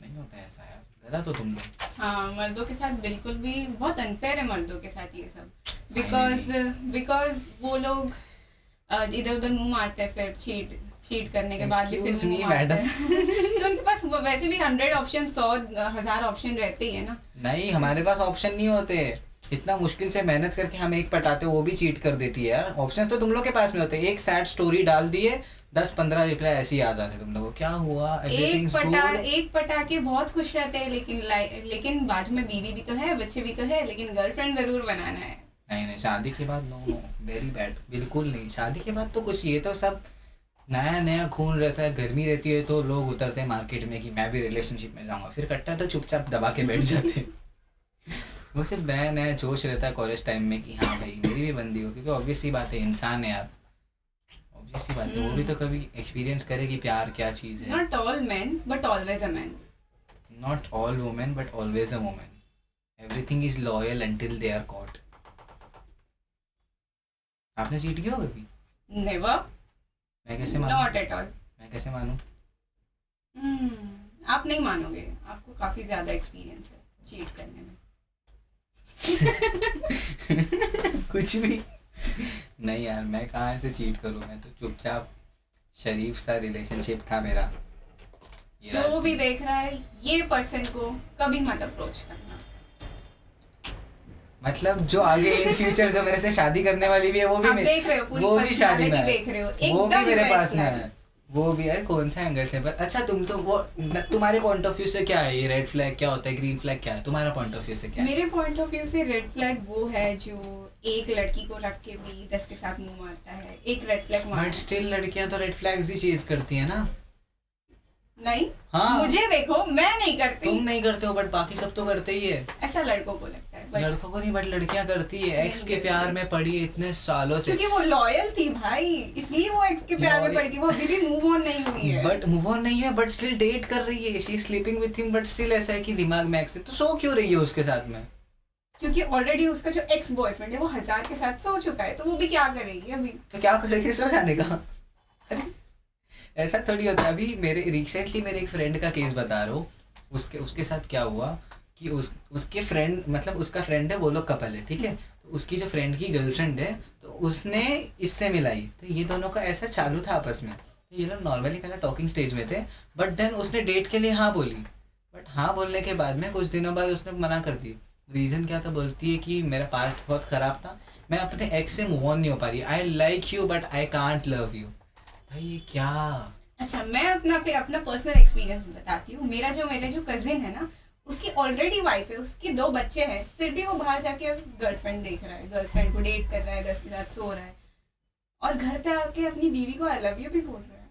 नहीं होता है ऐसा यार, गलत हो तुम लोग। हाँ, मर्दों के साथ बिल्कुल भी बहुत अनफेयर है मर्दों के साथ ये सब, Finally. बिकॉज वो लोग इधर उधर मुंह मारते हैं, फिर चीट करने के बाद भी फिर Excuse me, मुंह मारते madam. हैं। तो उनके पास वैसे भी 100 ऑप्शन, 100,000 ऑप्शन रहते ही है ना। नहीं, हमारे पास ऑप्शन नहीं होते, इतना मुश्किल से मेहनत करके हम एक पटाते, वो भी चीट कर देती है यार। ऑप्शन तो तुम लोग के पास में होते, एक सैड स्टोरी डाल दिए, 10-15 रिप्लाई ऐसे ही आ जाते तुम लोगों को, क्या हुआ, एक पटा के बहुत खुश रहते हैं, लेकिन बाजू में बीवी भी तो है, बच्चे भी तो है, लेकिन गर्लफ्रेंड जरूर बनाना है। नहीं, शादी के बाद नो नो, वेरी बैड, बिल्कुल नहीं। शादी के बाद तो कुछ, ये तो सब नया नया खून रहता है, गर्मी रहती है तो लोग उतरते हैं मार्केट में कि मैं भी रिलेशनशिप में जाऊंगा, फिर कट्टा तो चुपचाप दबा के बैठ जाते हैं। वो सिर्फ नया नया जोश रहता है कॉलेज टाइम में कि हाँ भाई मेरी भी बंदी हो, क्योंकि ऑब्वियस सी बात है, इंसान है यार, ऑब्वियस सी बात है, वो भी तो कभी एक्सपीरियंस करे कि प्यार क्या चीज़ है। Not all man but always a man. Not all women but always a women, everything is loyal until they are caught. आपने चीट किया कभी? नेवर, मैं कैसे मानूं? Not at all. मैं कैसे मानूं? आप नहीं मानोगे, आपको काफी ज्यादा एक्सपीरियंस है चीट करने में। कुछ भी नहीं यार, मैं कहाँ से चीट करूँ, मैं तो चुपचाप, शरीफ सा रिलेशनशिप था मेरा। जो भी देख रहा है ये पर्सन को कभी मत अप्रोच करना। मतलब जो आगे इन फ्यूचर जो मेरे से शादी करने वाली भी है, वो भी आप देख रहे हो, पूरी वो भी शादी में देख रहे हो, वो भी एकदम मेरे red पास में flag। है, वो भी। अरे कौन सा एंगल से, पर अच्छा तुम तो वो, तुम्हारे पॉइंट ऑफ व्यू से क्या है ये रेड फ्लैग क्या होता है, ग्रीन फ्लैग क्या है, तुम्हारा पॉइंट ऑफ व्यू से क्या है? मेरे पॉइंट ऑफ व्यू से रेड फ्लैग वो है जो एक लड़की को रख के भी 10 के साथ मुंह मारता है, एक रेड फ्लैग बट मारता स्टिल लड़कियां तो रेड फ्लैग्स ही चेज करती है ना। नहीं, हाँ, मुझे देखो, मैं नहीं करती। तुम नहीं करते हो बट बाकी सब तो करते ही है। ऐसा लड़कों को लगता है, but लड़कों को नहीं, बट लड़कियां करती है। एक्स के प्यार में पड़ी है इतने सालों से, क्योंकि वो लॉयल थी भाई, इसलिए वो एक्स के प्यार में पड़ी थी, वो अभी भी मूव ऑन नहीं हुई है। बट मूव ऑन नहीं है, बट स्टिल डेट कर रही है, she sleeping with him, but still ऐसा है कि दिमाग में एक्स है, तो सो क्यों रही है उसके साथ में? क्योंकि ऑलरेडी उसका जो एक्स बॉयफ्रेंड है वो 1000 के साथ सो चुका है, तो वो भी क्या करेगी अभी? तो क्या करेगी सो जाने का? ऐसा थोड़ी होता है। अभी मेरे रिसेंटली मेरे एक फ्रेंड का केस बता रहा हूँ, उसके साथ क्या हुआ कि उसके फ्रेंड, मतलब उसका फ्रेंड है, वो लोग कपल है, ठीक है, तो उसकी जो फ्रेंड की गर्लफ्रेंड है, तो उसने इससे मिलाई, तो ये दोनों का ऐसा चालू था आपस में, तो ये लोग नॉर्मली पहले टॉकिंग स्टेज में थे, बट देन उसने डेट के लिए हाँ बोली, बट हाँ बोलने के बाद में कुछ दिनों बाद उसने मना कर दी। रीज़न क्या था, बोलती है कि मेरा पास्ट बहुत ख़राब था, मैं अपने एक्स से मूव ऑन नहीं हो पा रही, I like you but I can't love you. भाई ये क्या? अच्छा, मैं अपना पर्सनल एक्सपीरियंस बताती हूँ। मेरे जो कजिन है ना, उसकी ऑलरेडी वाइफ है, उसके 2 बच्चे हैं, फिर भी वो बाहर जाके अब गर्लफ्रेंड देख रहा है, गर्लफ्रेंड को डेट कर रहा है, 10 के साथ सो रहा है, और घर पे आके अपनी बीवी को आई लव यू भी बोल रहा है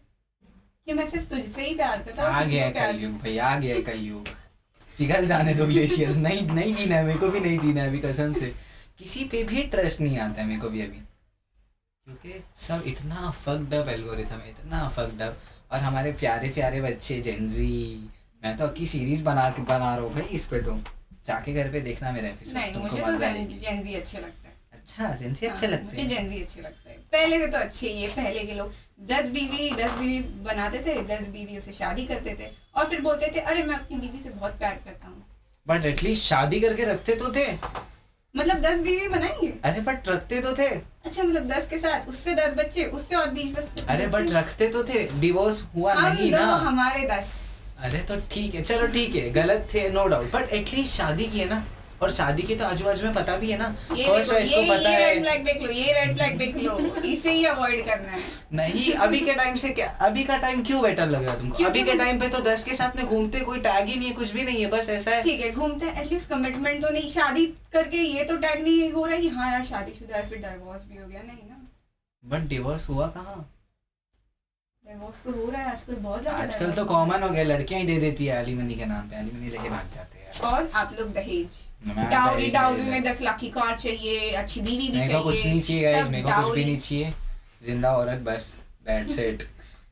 कि मैं सिर्फ तुझसे ही प्यार करता हूँ। आ गया कलयुग भाई, आ गया कलयुग, पिघल जाने दो ग्लेशियर्स। नहीं जीना है, मेरे को भी नहीं जीना है अभी, कसम से किसी पे भी ट्रस्ट नहीं आता है मेरे को भी अभी, क्योंकि सब इतना फक्ड अप एल्गोरिथम है, इतना फक्ड अप। और हमारे प्यारे प्यारे बच्चे जेनजी, मैं तो अक्की सीरीज बना रहा हूँ भाई इस पे, तो जाके घर पे देखना मेरा एपिसोड। नहीं, मुझे तो जेनजी अच्छे लगता है। अच्छा, जेनजी अच्छे लगते हैं? मुझे जेनजी अच्छे लगता है, पहले से तो अच्छे ही है। पहले के लोग 10 बीवी बनाते थे, 10 बीवियों से शादी करते थे, और फिर बोलते थे अरे मैं अपनी बीवी से बहुत प्यार करता हूँ, बट एटलीस्ट शादी करके रखते तो थे। मतलब 10 बीवी बनाएंगे? अरे बट रखते तो थे। अच्छा, मतलब 10 के साथ, उससे 10 बच्चे, उससे और 20 बच्चे। अरे बट रखते तो थे, डिवोर्स हुआ नहीं ना। हमारे 10। अरे तो ठीक है, चलो ठीक है, गलत थे नो डाउट, बट एटलीस्ट शादी की है ना, और शादी के तो आजू बाजू में पता भी है ना। ये देखो, ये रेड फ्लैग देख लो, ये रेड फ्लैग देख लो, इसे ही अवॉइड करना है। नहीं, अभी के टाइम से क्या, अभी का टाइम क्यों बेटर लग रहा है तुमको? अभी के टाइम पे तो 10 के साथ में घूमते, कोई टैग ही नहीं है, कुछ भी नहीं है, बस ऐसा है। ठीक है, घूमते हैं, एटलीस्ट कमिटमेंट तो नहीं, शादी करके ये तो टैग नहीं हो रहा है कि हाँ यार शादीशुदा है, फिर डिवोर्स भी हो गया, नहीं ना। बट डिवोर्स हुआ कहाँ? डिवोर्स तो हो रहा है आजकल बहुत ज्यादा। आजकल तो कॉमन हो गया, लड़कियां ही दे देती है एलिमनी के नाम पे, एलिमनी लेके भाग जाते हैं। और आप लोग दहेज, मैं डाउरी दहेज में 10 लाख की कार चाहिए, अच्छी बीवी भी मेरे को कुछ नहीं चाहिए गाइस, सब मेरे को कुछ भी डाउरी। नहीं चाहिए, जिंदा औरत बस, दैट्स इट।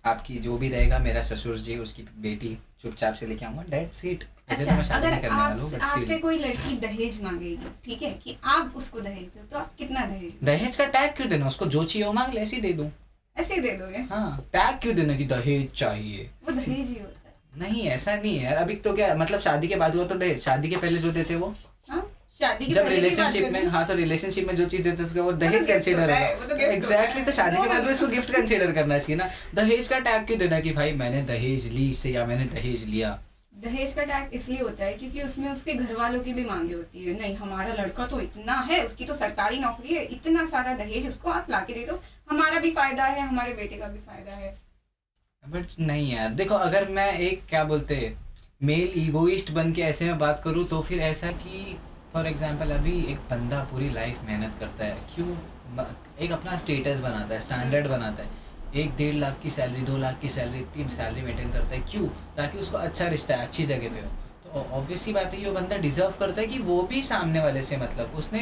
आपकी जो भी रहेगा, मेरा ससुर जी उसकी बेटी चुपचाप से लेके आऊंगा, दैट्स इट। ऐसे तो मैं अच्छा, शादी अगर नहीं करने वाला हूँ, बट आपसे स्टिल कोई लड़की दहेज मांगेगी, ठीक है, कि आप उसको दहेज दो, तो आप कितना दहेज दोगे? दहेज का टैग क्यों देना, उसको जो चाहिए वो मांग ले, ऐसे ही दे दूं। ऐसे ही दे दोगे? हाँ, टैग क्यों देना कि दहेज चाहिए, वो दहेज ही होता है। नहीं ऐसा नहीं है यार। अभी तो क्या मतलब, शादी के बाद हुआ तो दहेज, शादी के पहले जो देते वो, हाँ, शादी के जब पहले की बात रिलेशनशिप कर रही में, हूँ। हाँ तो रिलेशनशिप में जो चीज देते थे वो दहेज gift कंसीडर होता है, वो तो gift एग्जैक्टली। होता तो है। शादी के बाद भी उसको गिफ्ट कंसीडर करना चाहिए ना। दहेज का टैग क्यों देना कि भाई मैंने दहेज ली से, या मैंने दहेज लिया। दहेज का टैग इसलिए होता है क्योंकि उसमें उसके घर वालों की भी मांगे होती है, नहीं हमारा लड़का तो इतना है, उसकी तो सरकारी नौकरी है, इतना सारा दहेज उसको आप लाके दे दो, हमारा भी फायदा है, हमारे बेटे का भी फायदा है। बट नहीं यार, देखो अगर मैं एक क्या बोलते मेल ईगोइस्ट बन के ऐसे में बात करूँ तो फिर ऐसा कि फॉर एग्जांपल अभी एक बंदा पूरी लाइफ मेहनत करता है, क्यों एक अपना स्टेटस बनाता है, स्टैंडर्ड बनाता है, 1-1.5 लाख की सैलरी, 2 लाख की सैलरी, इतनी सैलरी मेंटेन करता है, क्यों? ताकि उसको अच्छा रिश्ता है, अच्छी जगह पे हो। तो ऑब्वियस सी बात है ये बंदा डिजर्व करता है कि वो भी सामने वाले से, मतलब उसने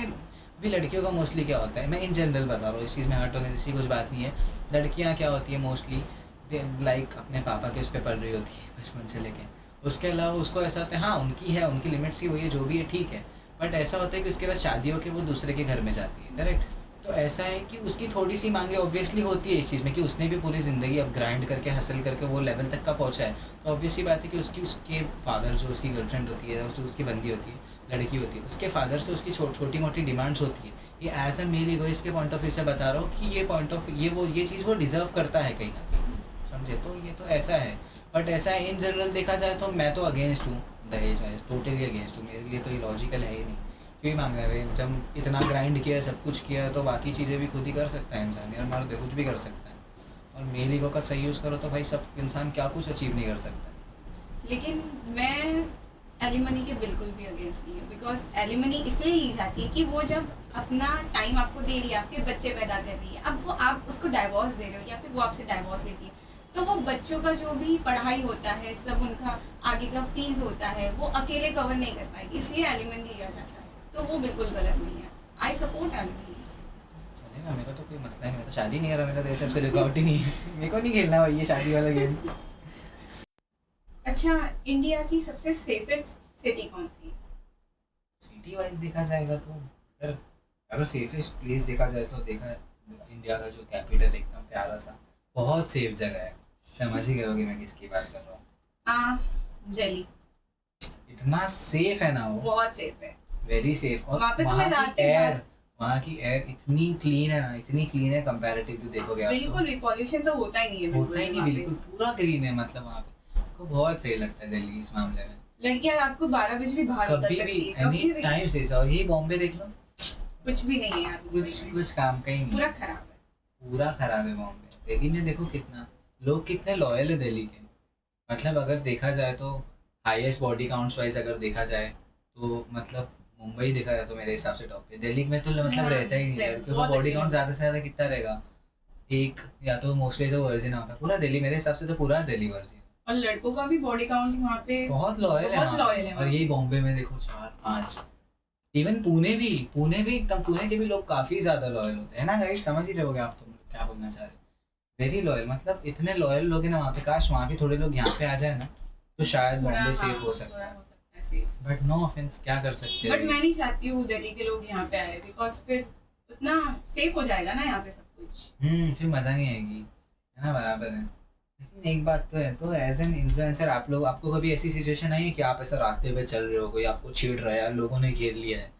भी, लड़कियों का मोस्टली क्या होता है, मैं इन जनरल बता रहा हूँ, इस चीज़ में हर्ट होने जैसी कुछ बात नहीं है। लड़कियाँ क्या होती है मोस्टली, लाइक अपने पापा के उस पर पढ़ रही होती है बचपन से लेके, उसके अलावा उसको ऐसा होता है हाँ उनकी है, उनकी लिमिट्स की वो ये जो भी है ठीक है, बट ऐसा होता है कि उसके बाद शादी होकर वो दूसरे के घर में जाती है, करेक्ट? तो ऐसा है कि उसकी थोड़ी सी मांगे ऑब्वियसली होती है इस चीज़ में कि उसने भी पूरी ज़िंदगी अब ग्राइंड करके हसल करके वो लेवल तक का पहुंचा है, तो ऑब्वियसली बात है कि उसके फादर जो उसकी गर्लफ्रेंड होती है, जो उसकी बंदी होती है, लड़की होती है, उसके फादर से उसकी छोटी मोटी डिमांड्स होती है। ये एज अ मेल इगोइस्ट के पॉइंट ऑफ व्यू से बता रहा हूँ कि ये पॉइंट ऑफ ये चीज़ वो डिज़र्व करता है कहीं ना कहीं, समझे? तो ये तो ऐसा है, बट ऐसा है इन जनरल देखा जाए तो मैं तो अगेंस्ट हूँ दहेज वहेज, टोटली अगेंस्ट हूँ। मेरे लिए तो ये लॉजिकल है ही नहीं, क्यों ही मांगना है भाई, जब इतना ग्राइंड किया, सब कुछ किया, तो बाकी चीज़ें भी खुद ही कर सकता है इंसान, यार मर्द है कुछ भी कर सकता है, और मेल ईगो का सही यूज़ करो तो भाई सब इंसान क्या कुछ अचीव नहीं कर सकता। लेकिन मैं एलिमनी के बिल्कुल भी अगेंस्ट नहीं है, बिकॉज एलिमनी इसलिए ली जाती है कि वो जब अपना टाइम आपको दे रही है, आपके बच्चे पैदा कर रही है, अब वो आप उसको डाइवोर्स दे रहे हो या फिर वो आपसे डाइवोर्स लेती है, तो वो बच्चों का जो भी पढ़ाई होता है, सब उनका आगे का फीस होता है, वो अकेले कवर नहीं कर पाएगी, इसलिए एलिमनी लिया जाता है, तो वो बिल्कुल गलत नहीं है। I support alimony. चलेगा, मेरा तो कोई मसला नहीं, मैं तो शादी नहीं कर रहा, मेरा तो ये सबसे रुकावट ही नहीं है, मेरे को नहीं खेलना भाई ये शादी वाला गेम। अच्छा, इंडिया की सबसे सेफेस्ट सिटी कौन सी है? सिटी वाइज देखा जाएगा तो अगर सेफेस्ट प्लेस देखा जाए तो देखा इंडिया का जो कैपिटल एकदम प्यारा सा बहुत सेफ जगह है, समझ ही गए होगे मैं किसकी बात कर रहा हूँ। दिल्ली इतना सेफ है ना वो, बहुत सेफ है, वेरी सेफ। और वहाँ पे तो मैं वहाँ की एयर इतनी क्लीन है ना, इतनी क्लीन है कंपैरेटिवली देखोगे आप, बिल्कुल भी पॉल्यूशन तो होता ही नहीं है, होता ही नहीं, बिल्कुल पूरा ग्रीन है, मतलब वहाँ पे को बहुत सही लगता है दिल्ली इस मामले में। लड़कियां रात को 12 बजे भी बाहर निकल कभी सकती भी है, कभी एनी भी टाइम से, और यही बॉम्बे देख लो, कुछ भी नहीं है यार, कुछ काम का ही नहीं, पूरा खराब है, पूरा खराब है बॉम्बे। दिल्ली में देखो कितना लोग कितने लॉयल है दिल्ली के, मतलब अगर देखा जाए तो हाईएस्ट बॉडी काउंट्स वाइज अगर देखा जाए तो मतलब मुंबई देखा जाए तो मेरे हिसाब से टॉप पे। दिल्ली में तो मतलब रहता ही नहीं, लड़कियों का बॉडी काउंट ज़्यादा से ज़्यादा कितना रहेगा, एक, या तो मोस्टली तो वर्जिन वहाँ पे, पूरा दिल्ली मेरे हिसाब से तो पूरा दिल्ली वर्जिन, और लड़कों का भी बॉडी काउंट वहाँ पे बहुत लॉयल है बहुत लॉयल है। और यही बॉम्बे में देखो 4-5, इवन पुणे भी एकदम, पुणे के भी लोग काफी ज्यादा लॉयल होते हैं ना गाइस, समझ ही रहोगे आप तुम क्या बोलना चाह रहे हो, वेरी लॉयल, मतलब इतने लॉयल लोग हैं ना वहाँ पे, काश वहाँ के थोड़े लोग यहाँ पे आ जाए ना तो शायद बॉम्बे सेफ हो सकता है, बट नो ऑफेंस, क्या कर सकते हैं। बट मैं नहीं चाहती हूँ दिल्ली के लोग यहाँ पे आए, बिकॉज फिर उतना सेफ हो जाएगा ना यहाँ पे सब कुछ, फिर मजा नहीं आएगी, है ना, बराबर है। लेकिन एक बात तो है, तो एज एन इन्फ्लुएंसर आपको कभी ऐसी सिचुएशन आई है कि आप ऐसा रास्ते पे चल रहे हो, कोई आपको छेड़ रहा है यार, लोगों ने घेर लिया है,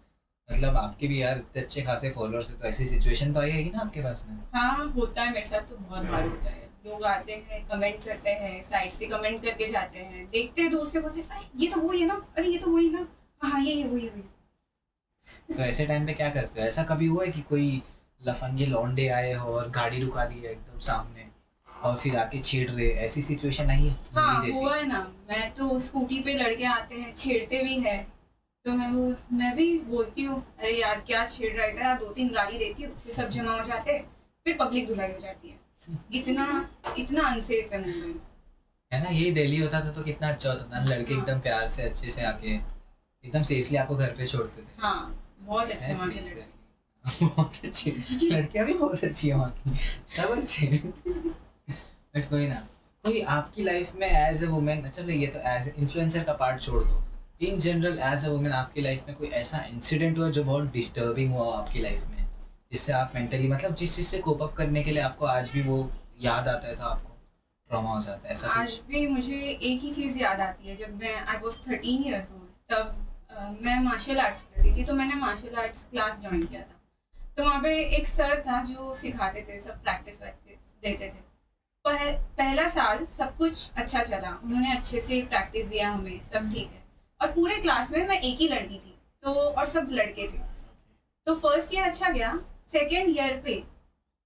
मतलब आपके भी यार इतने अच्छे खासे फॉलोअर्स है, तो ऐसी सिचुएशन तो आई है ना आपके पास में? हाँ होता है, मेरे साथ तो बहुत बार होता है, लोग आते हैं, कमेंट करते हैं, साइड से कमेंट करके जाते हैं, देखते हैं दूर से, बोलते हैं अरे ये तो वही है ना, अरे ये तो वही ना, हाँ ये वही वही। तो ऐसे टाइम पे क्या करते हो? ऐसा कभी हुआ है कि कोई लफंगे लौंडे आए हो और गाड़ी रुका दी है एकदम सामने और फिर आके छेड़ रहे, ऐसी सिचुएशन आई है? हाँ जैसी हुआ है ना, मैं तो स्कूटी पे लड़के आते हैं, छेड़ते भी है, तो मैं भी बोलती हूँ अरे यार क्या छेड़ रहा है इधर, 2-3 गाली देती हूँ, फिर सब जमा हो जाते हैं, फिर पब्लिक धुलाई हो जाती है। इतना इतना अनसेफ है मुंबई। है ना, यही दिल्ली होता था तो कितना अच्छा होता था, लड़के हाँ। एकदम प्यार से अच्छे से आके एकदम सेफली आपको घर पे छोड़ते थे। हाँ, बहुत अच्छे वहाँ के लड़के। बहुत अच्छी लड़कियां भी बहुत अच्छी है वहाँ की, सब अच्छे बट कोई ना, कोई आपकी लाइफ में एज ए वुमेन, चलो ये तो एज इन्फ्लुएंसर का पार्ट छोड़ दो, in general as a women आपकी लाइफ में कोई ऐसा इंसिडेंट हुआ जो बहुत डिस्टर्बिंग हुआ हो आपकी लाइफ में, जिससे आप मेंटली मतलब जिस चीज़ से कोप अप करने के लिए आपको आज भी वो याद आता है तो आपको ट्रॉमा हो जाता है, ऐसा आज कुछ? भी मुझे एक ही चीज़ याद आती है, जब मैं आई वॉज 13 ईयर्स ओल्ड, तब मैं मार्शल आर्ट्स करती थी, तो मैंने मार्शल आर्ट्स क्लास ज्वाइन किया था। तो वहाँ पे एक सर था जो सिखाते थे, सब प्रैक्टिस वैक्टिस देते थे। पहला साल सब कुछ अच्छा चला, उन्होंने अच्छे से प्रैक्टिस दिया हमें, सब ठीक है। और पूरे क्लास में मैं एक ही लड़की थी, तो और सब लड़के थे। तो फर्स्ट ईयर अच्छा गया, सेकेंड ईयर पे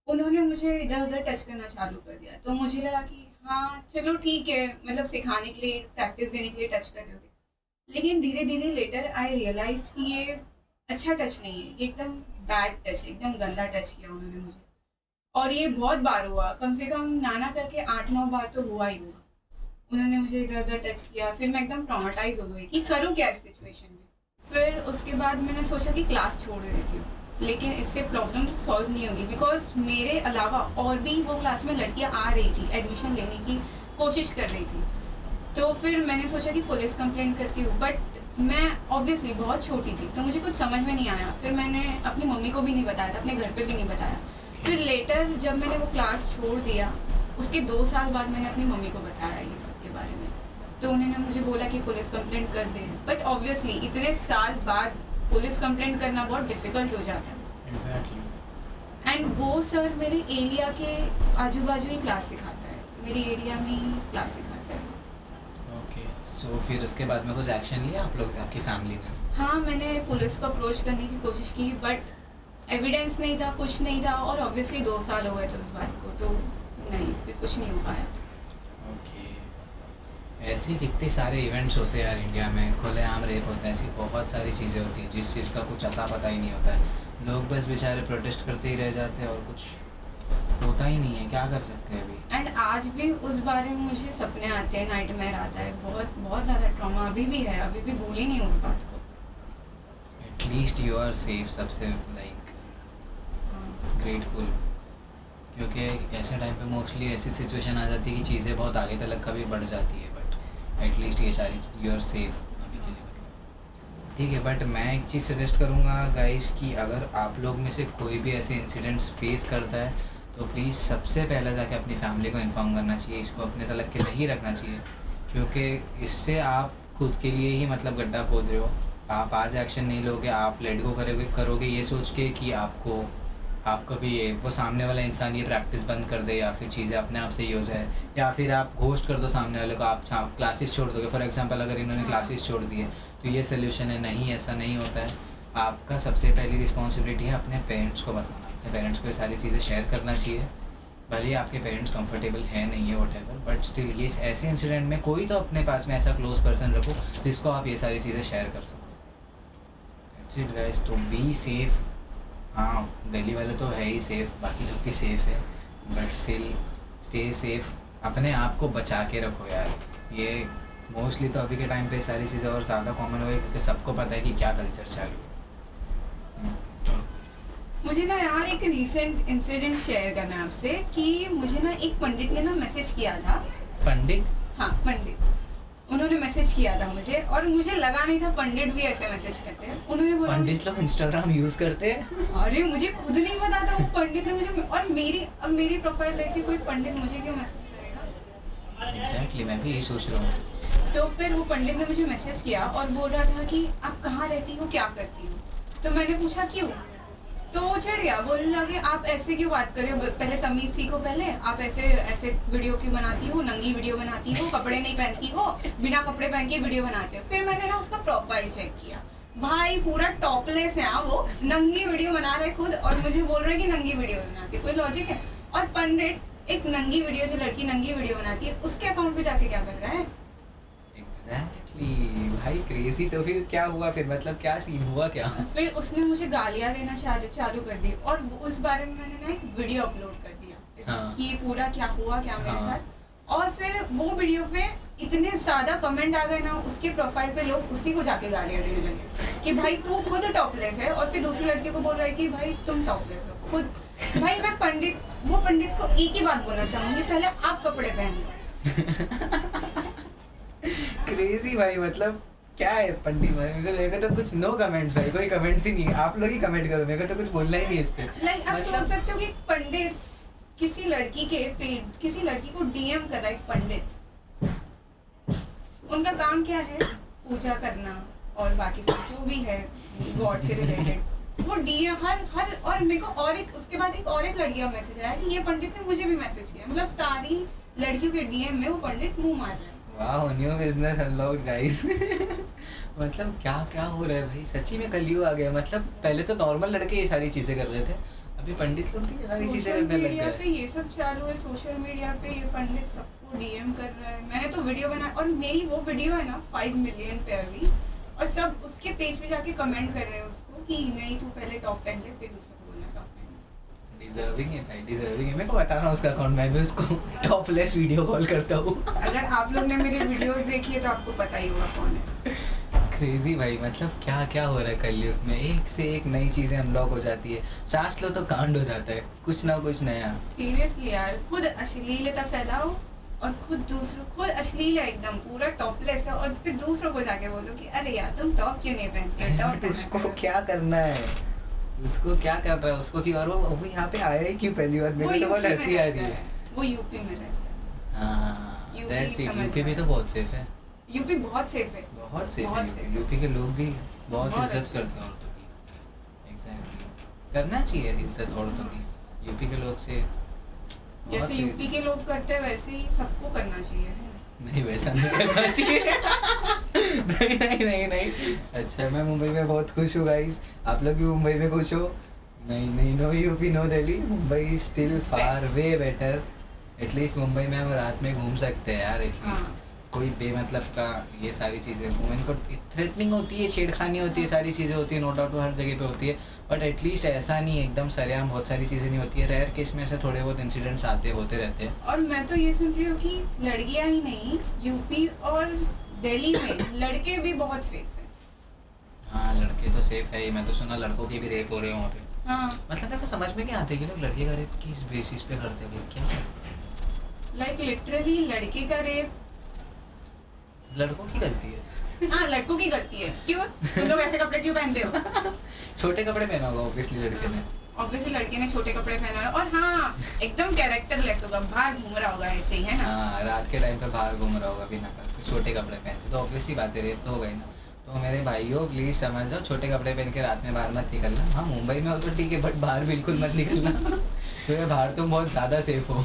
उन्होंने मुझे इधर उधर टच करना चालू कर दिया। तो मुझे लगा कि हाँ चलो ठीक है, मतलब सिखाने के लिए, प्रैक्टिस देने के लिए टच कर रहे होगे। लेकिन धीरे धीरे लेटर आई रियलाइज कि ये अच्छा टच नहीं है, ये एकदम बैड टच है, एकदम गंदा टच किया उन्होंने मुझे। और ये बहुत बार हुआ, कम से कम नाना करके 8-9 बार तो हुआ ही हुआ। उन्होंने मुझे इधर उधर टच किया, फिर मैं एकदम ट्रॉमेटाइज हो गई कि करूँ क्या इस सिचुएशन में। फिर उसके बाद मैंने सोचा कि क्लास छोड़ देती हूँ, लेकिन इससे प्रॉब्लम तो सॉल्व नहीं होगी, बिकॉज मेरे अलावा और भी वो क्लास में लड़कियाँ आ रही थी, एडमिशन लेने की कोशिश कर रही थी। तो फिर मैंने सोचा कि पुलिस कंप्लेंट करती हूँ, बट मैं ऑब्वियसली बहुत छोटी थी तो मुझे कुछ समझ में नहीं आया। फिर मैंने अपनी मम्मी को भी नहीं बताया था, अपने घर पे भी नहीं बताया। फिर लेटर जब मैंने वो क्लास छोड़ दिया, उसके 2 साल बाद मैंने अपनी मम्मी को बताया ये सब के बारे में। तो उन्होंने मुझे बोला कि पुलिस कंप्लेंट कर दे, बट ऑब्वियसली इतने साल बाद पुलिस कंप्लेंट करना बहुत डिफ़िकल्ट हो जाता है। एग्जैक्टली। एंड वो सर मेरे एरिया के आजू बाजू ही क्लास सिखाता है, मेरी एरिया में ही क्लास सिखाता है। ओके, सो फिर उसके बाद में कुछ एक्शन लिया आप लोग, आपकी फैमिली ने? हाँ, मैंने पुलिस को अप्रोच करने की कोशिश की, बट एविडेंस नहीं था, कुछ नहीं था। और ऑब्वियसली 2 साल हो गए थे उस बात को, तो नहीं, फिर कुछ नहीं हो पाया। ओके, ऐसे कितने सारे इवेंट्स होते हैं यार इंडिया में, खुलेआम रेप होता है, ऐसी बहुत सारी चीज़ें होती हैं जिस चीज़ का कुछ अता पता ही नहीं होता है। लोग बस बेचारे प्रोटेस्ट करते ही रह जाते हैं और कुछ होता ही नहीं है, क्या कर सकते हैं अभी? एंड आज भी उस बारे में मुझे सपने आते हैं, नाइटमेयर आता है, बहुत बहुत ज़्यादा ट्रॉमा अभी भी है, अभी भी भूली नहीं उस बात को। एटलीस्ट यू आर सेफ, सबसे लाइक ग्रेटफुल, क्योंकि ऐसे टाइम पे मोस्टली ऐसी सिचुएशन आ जाती है कि चीज़ें बहुत आगे तक कभी बढ़ जाती है, बट एटलीस्ट ये सारी यू आर सेफ अभी के लिए, मतलब ठीक है। बट मैं एक चीज़ सजेस्ट करूँगा गाइस कि अगर आप लोग में से कोई भी ऐसे इंसिडेंट्स फेस करता है तो प्लीज़ सबसे पहले जाके अपनी फैमिली को इन्फॉर्म करना चाहिए, इसको अपने तलक के नहीं रखना चाहिए, क्योंकि इससे आप खुद के लिए ही मतलब गड्ढा खोद रहे हो। आप आज एक्शन नहीं लोगे, आप लेट गो करोगे ये सोच के कि आपका भी ये वो सामने वाला इंसान ये प्रैक्टिस बंद कर दे या फिर चीज़ें अपने आप से ही हो जाए, या फिर आप घोस्ट कर दो सामने वाले को, आप क्लासेस छोड़ दोगे। फॉर एग्जांपल अगर इन्होंने क्लासेस छोड़ दिए तो ये सोल्यूशन है, नहीं ऐसा नहीं होता है। आपका सबसे पहली रिस्पॉन्सिबिलिटी है अपने पेरेंट्स को बताना, अपने पेरेंट्स को ये सारी चीज़ें शेयर करना चाहिए। भले ही आपके पेरेंट्स कंफर्टेबल है नहीं है वॉटेवर, बट स्टिल ये ऐसे इंसिडेंट में कोई तो अपने पास में ऐसा क्लोज पर्सन रखो जिसको आप ये सारी चीज़ें शेयर कर सको। दैट्स इट गाइस, तो बी सेफ। हाँ, दिल्ली वाले तो है ही सेफ, बाकी लोग भी सेफ है, बट स्टिल स्टे सेफ, अपने आप को बचा के रखो यार। ये मोस्टली तो अभी के टाइम पे सारी चीज़ें और ज़्यादा कॉमन हो गई क्योंकि सबको पता है कि क्या कल्चर चालू है। मुझे ना यार एक रीसेंट इंसिडेंट शेयर करना है आपसे कि मुझे ना एक पंडित ने ना मैसेज किया था। पंडित? हाँ, पंडित, उन्होंने मैसेज किया था मुझे, और मुझे लगा नहीं था पंडित भी ऐसे मैसेज करते हैं। उन्होंने बोला पंडित लोग इंस्टाग्राम यूज़ करते हैं? अरे मुझे खुद नहीं पता था, वो पंडित ने मुझे, और मेरी प्रोफाइल देखती कोई पंडित मुझे क्यों मैसेज करेगा। एग्जैक्टली, मैं भी यही सोच रहा हूँ। तो फिर वो पंडित ने मुझे मैसेज किया और बोल रहा था कि आप कहाँ रहती हो, क्या करती हो। तो मैंने पूछा क्यों, तो वो चिढ़ गया, बोलने लगे आप ऐसे क्यों बात कर रहे हो, पहले तमीज़ सीखो, पहले आप ऐसे वीडियो क्यों बनाती हो, नंगी वीडियो बनाती हो, कपड़े नहीं पहनती हो, बिना कपड़े पहन के वीडियो बनाते हो। फिर मैंने ना उसका प्रोफाइल चेक किया, भाई पूरा टॉपलेस है, वो नंगी वीडियो बना रहे खुद और मुझे बोल रहे कि नंगी वीडियो बनाती, कोई लॉजिक है। और पंडित एक नंगी वीडियो, जो लड़की नंगी वीडियो बनाती है, उसके अकाउंट पे जाके क्या कर रहा है। एग्जैक्टली भाई, क्रेजी। तो फिर क्या हुआ, फिर मतलब क्या सीन हुआ क्या? फिर उसने मुझे गालियाँ देना चालू कर दी, और उस बारे में मैंने ना एक वीडियो अपलोड कर दिया हाँ। कि ये पूरा क्या हुआ क्या मेरे हाँ। साथ। और फिर वो वीडियो पे इतने ज़्यादा कमेंट आ गए ना, उसके प्रोफाइल पे लोग उसी को जाके गालियाँ देने लगे कि भाई तू खुद टॉपलेस है, और फिर दूसरी लड़की को बोल रहा है कि भाई तुम टॉपलेस हो खुद। भाई मैं वो पंडित को एक ही बात बोलना चाहूँगी, पहले आप कपड़े पहन लो। क्रेजी भाई, मतलब क्या है पंडित भाई, मेरे को तो कुछ नो कमेंट्स भाई, कोई कमेंट्स ही नहीं है, आप लोग ही कमेंट करो, मेरे को तो कुछ बोलना ही नहीं है इस पे। लाइक आप सोच सकते हो कि एक पंडित किसी लड़की को डीएम कर रहा है, एक पंडित, उनका काम क्या है, पूजा करना और बाकी सब जो भी है गॉड से रिलेटेड, वो डीएम हर और मेरे को और एक उसके बाद एक लड़की का मैसेज आया कि ये पंडित ने मुझे भी मैसेज किया, मतलब सारी लड़कियों के डीएम में वो पंडित मुंह मार रहा है। वाह, न्यू बिजनेस अनलॉक्ड गाइस। मतलब क्या क्या हो रहा है भाई, सच्ची में कलयुग आ गया। मतलब पहले तो नॉर्मल लड़के ये सारी चीजें कर रहे थे, अभी पंडित लोग भी ये सारी चीजें करने लग गए। पे ये सब चालू है, सोशल मीडिया पे ये पंडित सबको डीएम कर रहा है। मैंने तो वीडियो बनाया और मेरी वो वीडियो है ना 5 मिलियन पे अभी, और सब उसके पेज पे जाके कमेंट कर रहे हैं उसको कि नहीं तू पहले टॉप पहन ले फिर दूसरे को बोलना टॉप पहन ले। डिजर्विंग है भाई, डिजर्विंग है। मेरे को बताना उसका अकाउंट, मैं भी उसको टॉपलेस वीडियो कॉल करता हूँ। अगर आप लोग ने मेरे वीडियोस देखी है तो आपको पता ही होगा कौन है। क्रेजी भाई, मतलब क्या क्या हो रहा है कलयुग में, एक से एक नई चीजें अनलॉक हो जाती है, सांस लो तो कांड हो जाता है, कुछ ना कुछ नया। सीरियसली यार, खुद अश्लीलता फैलाओ और खुद अश्लील है एकदम, पूरा टॉपलेस है, और फिर दूसरों को जाके बोलो कि अरे यार तुम टॉप क्यों नहीं पहनते, टॉप बट उसको क्या करना है, उसको क्या कर रहा है उसको, कि और वो यहाँ पे आया ही क्यों पहली बार, मेरे को तो बहुत हंसी आ रही है। वो यूपी में रहता है। हाँ, यूपी दैट्स इट। समझ यूपी भी में तो बहुत सेफ है, यूपी बहुत सेफ है, बहुत सेफ बहुत है safe यूपी। है। यूपी के लोग भी बहुत बहुत इज्जत अच्छे। करते हैं औरतों की। एग्जैक्टली, करना चाहिए इज्जत औरतों की, यूपी के लोग से। जैसे बहुत यूपी crazy। के लोग करते हैं वैसे ही सबको करना चाहिए है। नहीं, वैसा नहीं करना चाहिए। नहीं नहीं नहीं नहीं। अच्छा, मैं मुंबई में बहुत खुश हूँ गाइस, आप लोग भी मुंबई में खुश हो? नहीं नहीं, no UP no Delhi, Mumbai still far Best। Way better. At least Mumbai में हम रात में घूम सकते हैं यार, एटलीस्ट हाँ। कोई बेमतलब का ये सारी चीज़ें, वुमेन को थ्रेटनिंग होती है, छेड़खानी होती है, सारी चीज़ें होती है, नो डाउट हर जगह पे होती है, बट एटलीस्ट ऐसा नहीं है एकदम सरेआम बहुत सारी चीज़ें नहीं होती है। रेयर केस में ऐसे थोड़े बहुत इंसिडेंट्स होते रहते हैं। और मैं तो ये सुन रही हूँ कि लड़कियां ही नहीं, यूपी और दिल्ली में लड़के भी बहुत सेफ है। हाँ, लड़के तो सेफ है ही, मैं तो सुना लड़कों के भी रेप हो रहे हैं वहाँ पे। हाँ, मतलब मेरे को समझ में नहीं आते कि लोग लड़के का रेप किस बेसिस पे करते हैं भाई, क्या लाइक लिटरली लड़के का रेप। लड़कों की गलती है? हाँ, लड़कों की गलती है। क्यों तुम लोग ऐसे कपड़े क्यों पहनते हो? छोटे कपड़े पहना होगा ऑब्वियसली लड़के ने। ऑब्वियसली लड़के ने छोटे कपड़े पहना है, और हाँ एकदम कैरेक्टर लेस होगा, बाहर घूम रहा होगा ऐसे ही, है ना। हाँ, रात के टाइम पे बाहर घूम रहा होगा बिना छोटे कपड़े पहन, तो ऑब्वियसली बात है, रेप तो होगा ही ना। तो मेरे भाइयों प्लीज समझ जाओ, छोटे कपड़े पहन के रात में बाहर मत निकलना। हाँ, मुंबई में हो तो ठीक है, बट बाहर बिल्कुल मत निकलना। तो बाहर तुम बहुत ज़्यादा सेफ हो।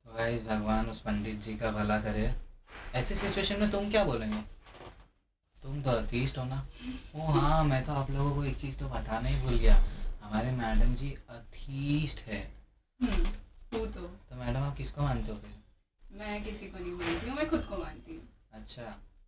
तो गाइस, भगवान उस पंडित जी का भला करे। ऐसी सिचुएशन में तुम क्या बोलेंगे? तुम तो अतीस्ट हो ना? ओ हाँ, मैं तो आप लोगों को एक चीज़ तो बताना ही भूल गया, हमारे मैडम जी अथीस्ट है। तू तो मैडम आप किसको मानते हो फिर? मैं किसी को नहीं मानती हूँ, मैं खुद को मानती हूँ। अच्छा,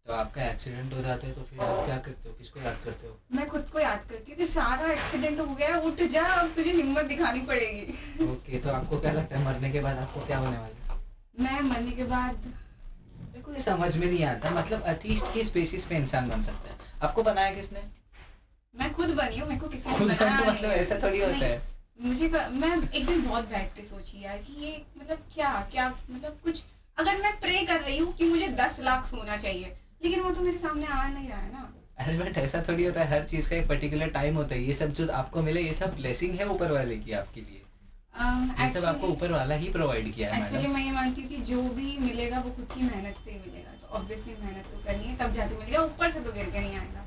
तो आपका एक्सीडेंट हो जाता है तो फिर आप क्या करते हो, किसको याद करते हो? मैं खुद को याद करती हूँ कि सारा एक्सीडेंट हो गया, उठ जा, अब तुझे हिम्मत दिखानी पड़ेगी। ओके, तो आपको क्या लगता है मरने के बाद आपको क्या होने वाला है? मैं मरने के बाद, मेरे को ये समझ में नहीं आता, मतलब अतीस्ट की स्पेसिस पे इंसान बन सकता है, आपको बनाया किसने? मैं खुद बनी हूँ, मेरे को किसी ने खुद बनाया बनो, नहीं मतलब है। ऐसा थोड़ी होता नहीं, है। मैं एक दिन बहुत बैठ के सोची यार कि ये मतलब क्या मतलब कुछ, अगर मैं प्रे कर रही हूँ कि मुझे 10 लाख सोना चाहिए, लेकिन वो तो मेरे सामने आ नहीं रहा है ना। अरे बट ऐसा थोड़ी होता है, हर चीज़ का एक पर्टिकुलर टाइम होता है। ये सब जो आपको मिले, ये सब ब्लेसिंग है ऊपर वाले की आपके लिए, ये सब आपको ऊपर वाला ही प्रोवाइड किया है एक्चुअली मैडम। मैं ये मानती हूँ कि जो भी मिलेगा वो खुद की मेहनत से ही मिलेगा, तो ऑब्वियसली मेहनत तो करनी है तब जाके मिलेगा, ऊपर से तो गिर के नहीं आएगा।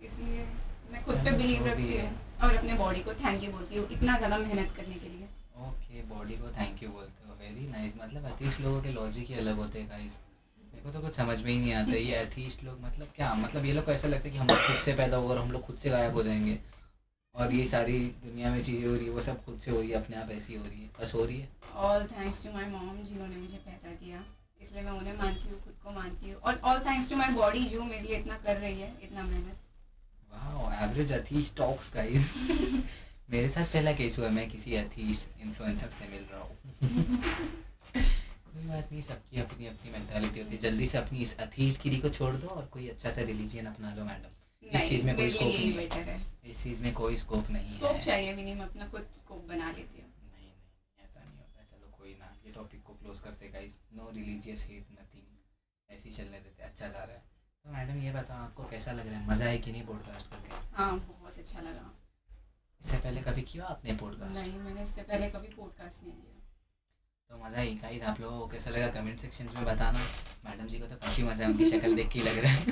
इसलिए मैं खुद पे चलो, बिलीव जो भी रखती है। हूँ और अपने बॉडी को थैंक यू बोलती हूँ इतना ज़्यादा मेहनत करने के लिए। ओके, बॉडी को थैंक यू बोलते हो, वेरी नाइस। मतलब अतीस्ट लोगों के लॉजिक ही अलग होते हैं गाइस, मेरे को तो कुछ समझ में ही नहीं आता ये अतीस्ट लोग, मतलब क्या, मतलब ये लोग को ऐसा लगता है कि हम लोग खुद से पैदा होकर हम लोग खुद से गायब हो जाएंगे, और ये सारी दुनिया में चीज़ें हो रही है वो सब खुद से हो रही है, अपने आप ऐसी हो रही है, बस हो रही है। All thanks to my mom जिन्होंने मुझे पैदा किया, इसलिए मैं उन्हें मानती हूँ, खुद को मानती हूँ, और all thanks to my body जो मेरे लिए इतना कर रही है, इतना मेहनत। Wow, average Atish talks guys. मेरे साथ पहला केस हुआ, मैं किसी एथीस्ट इन्फ्लुएंसर से मिल रहा हूँ। कोई बात नहीं, सबकी अपनी अपनी मेंटालिटी होती है। जल्दी से अपनी इस अथीस्ट गिरी को छोड़ दो और कोई अच्छा सा रिलीजियन अपना लो मैडम। इस चीज़ में कोई स्कोप नहीं है। बेटर है, इस चीज़ में कोई स्कोप नहीं है। स्कोप चाहिए भी नहीं, मैं अपना खुद स्कोप बना लेती हूँ। नहीं नहीं, ऐसा नहीं होता है। चलो कोई ना, ये टॉपिक को क्लोज करते guys. No religious hate, nothing, ऐसे ही चलने देते, अच्छा जा रहा है। तो मैडम ये बताओ, आपको कैसा लग रहा है? मज़ा है कि नहीं पॉडकास्ट करके? हाँ बहुत अच्छा लगा। इससे पहले कभी किया आपने पॉडकास्ट? नहीं, मैंने इससे पहले कभी पॉडकास्ट नहीं किया। तो मज़ा ही गाइस। आप लोगों को कैसा लगा कमेंट सेक्शंस में बताना। मैडम जी को तो काफ़ी मज़ा है, उनकी शक्ल देख के ही लग रहा है।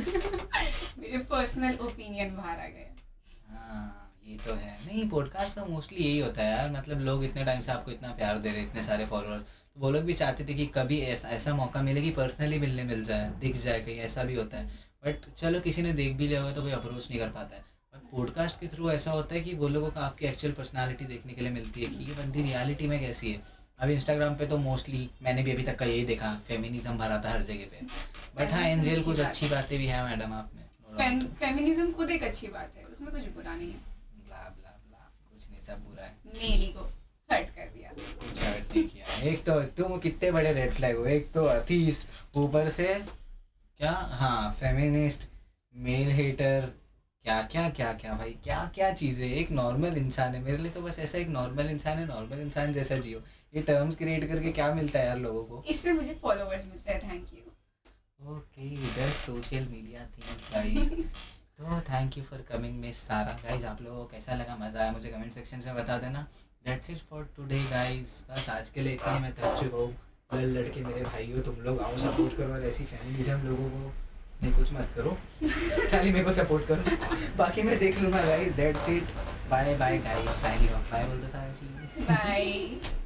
मेरे पर्सनल ओपिनियन बाहर आ गए। हाँ ये तो है। नहीं, पॉडकास्ट का मोस्टली यही होता है यार, मतलब लोग इतने टाइम से आपको इतना प्यार दे रहे हैं, इतने सारे फॉलोअर्स, तो वो लोग भी चाहते थे कि कभी ऐसा मौका मिले कि पर्सनली मिलने मिल जाए, दिख जाए कहीं, ऐसा भी होता है। बट चलो किसी ने देख भी लिया होगा तो कोई अप्रोच नहीं कर पाता है। बट पॉडकास्ट के थ्रू ऐसा होता है कि वो लोगों को आपकी एक्चुअल पर्सनालिटी देखने के लिए मिलती है कि ये बंदी रियलिटी में कैसी है। अब इंस्टाग्राम पे तो मोस्टली मैंने भी अभी तक का यही देखा, फेमिनिज्म भरा था हर जगह पे। बट हाँ, इन रियल कुछ अच्छी बातें भी हैं मैडम आप में। फेमिनिज्म खुद एक अच्छी बात है, उसमें कुछ बुरा नहीं है। ब्ला ब्ला ब्ला, कुछ नहीं, सब बुरा है। मेरी को हर्ट कर दिया। कुछ हर्ट नहीं किया। एक तो तुम कितने बड़े रेड फ्लैग हो, एक तो अथीस्ट, ऊपर से क्या, हाँ फेमिनिस्ट, मेल हेटर, क्या क्या क्या क्या भाई, क्या क्या चीज़ें। एक नॉर्मल इंसान है, मेरे लिए तो बस ऐसा एक नॉर्मल इंसान है, नॉर्मल इंसान जैसा जियो। ये टर्म्स क्रिएट करके क्या मिलता है यार लोगों को? इससे मुझे फॉलोअर्स मिलते हैं, thank you. Okay, just social media things guys. तो thank you for coming miss Sara. Guys आप लोगों को कैसा लगा, मज़ा आया, मुझे कमेंट सेक्शन में बता देना। That's it for today guys, बस आज के लिए इतना ही। मैं थक चुका हूँ। लड़के मेरे भाई हो, तुम लोग आओ सपोर्ट करो, और ऐसी फैमिलीज़म लोगों को नहीं, कुछ मत करो, खाली मेरे को सपोर्ट करो, बाकी मैं देख लूँगा guys. That's it, bye bye guys, signing off. Bye बोल दो सारा चीज़। बाय।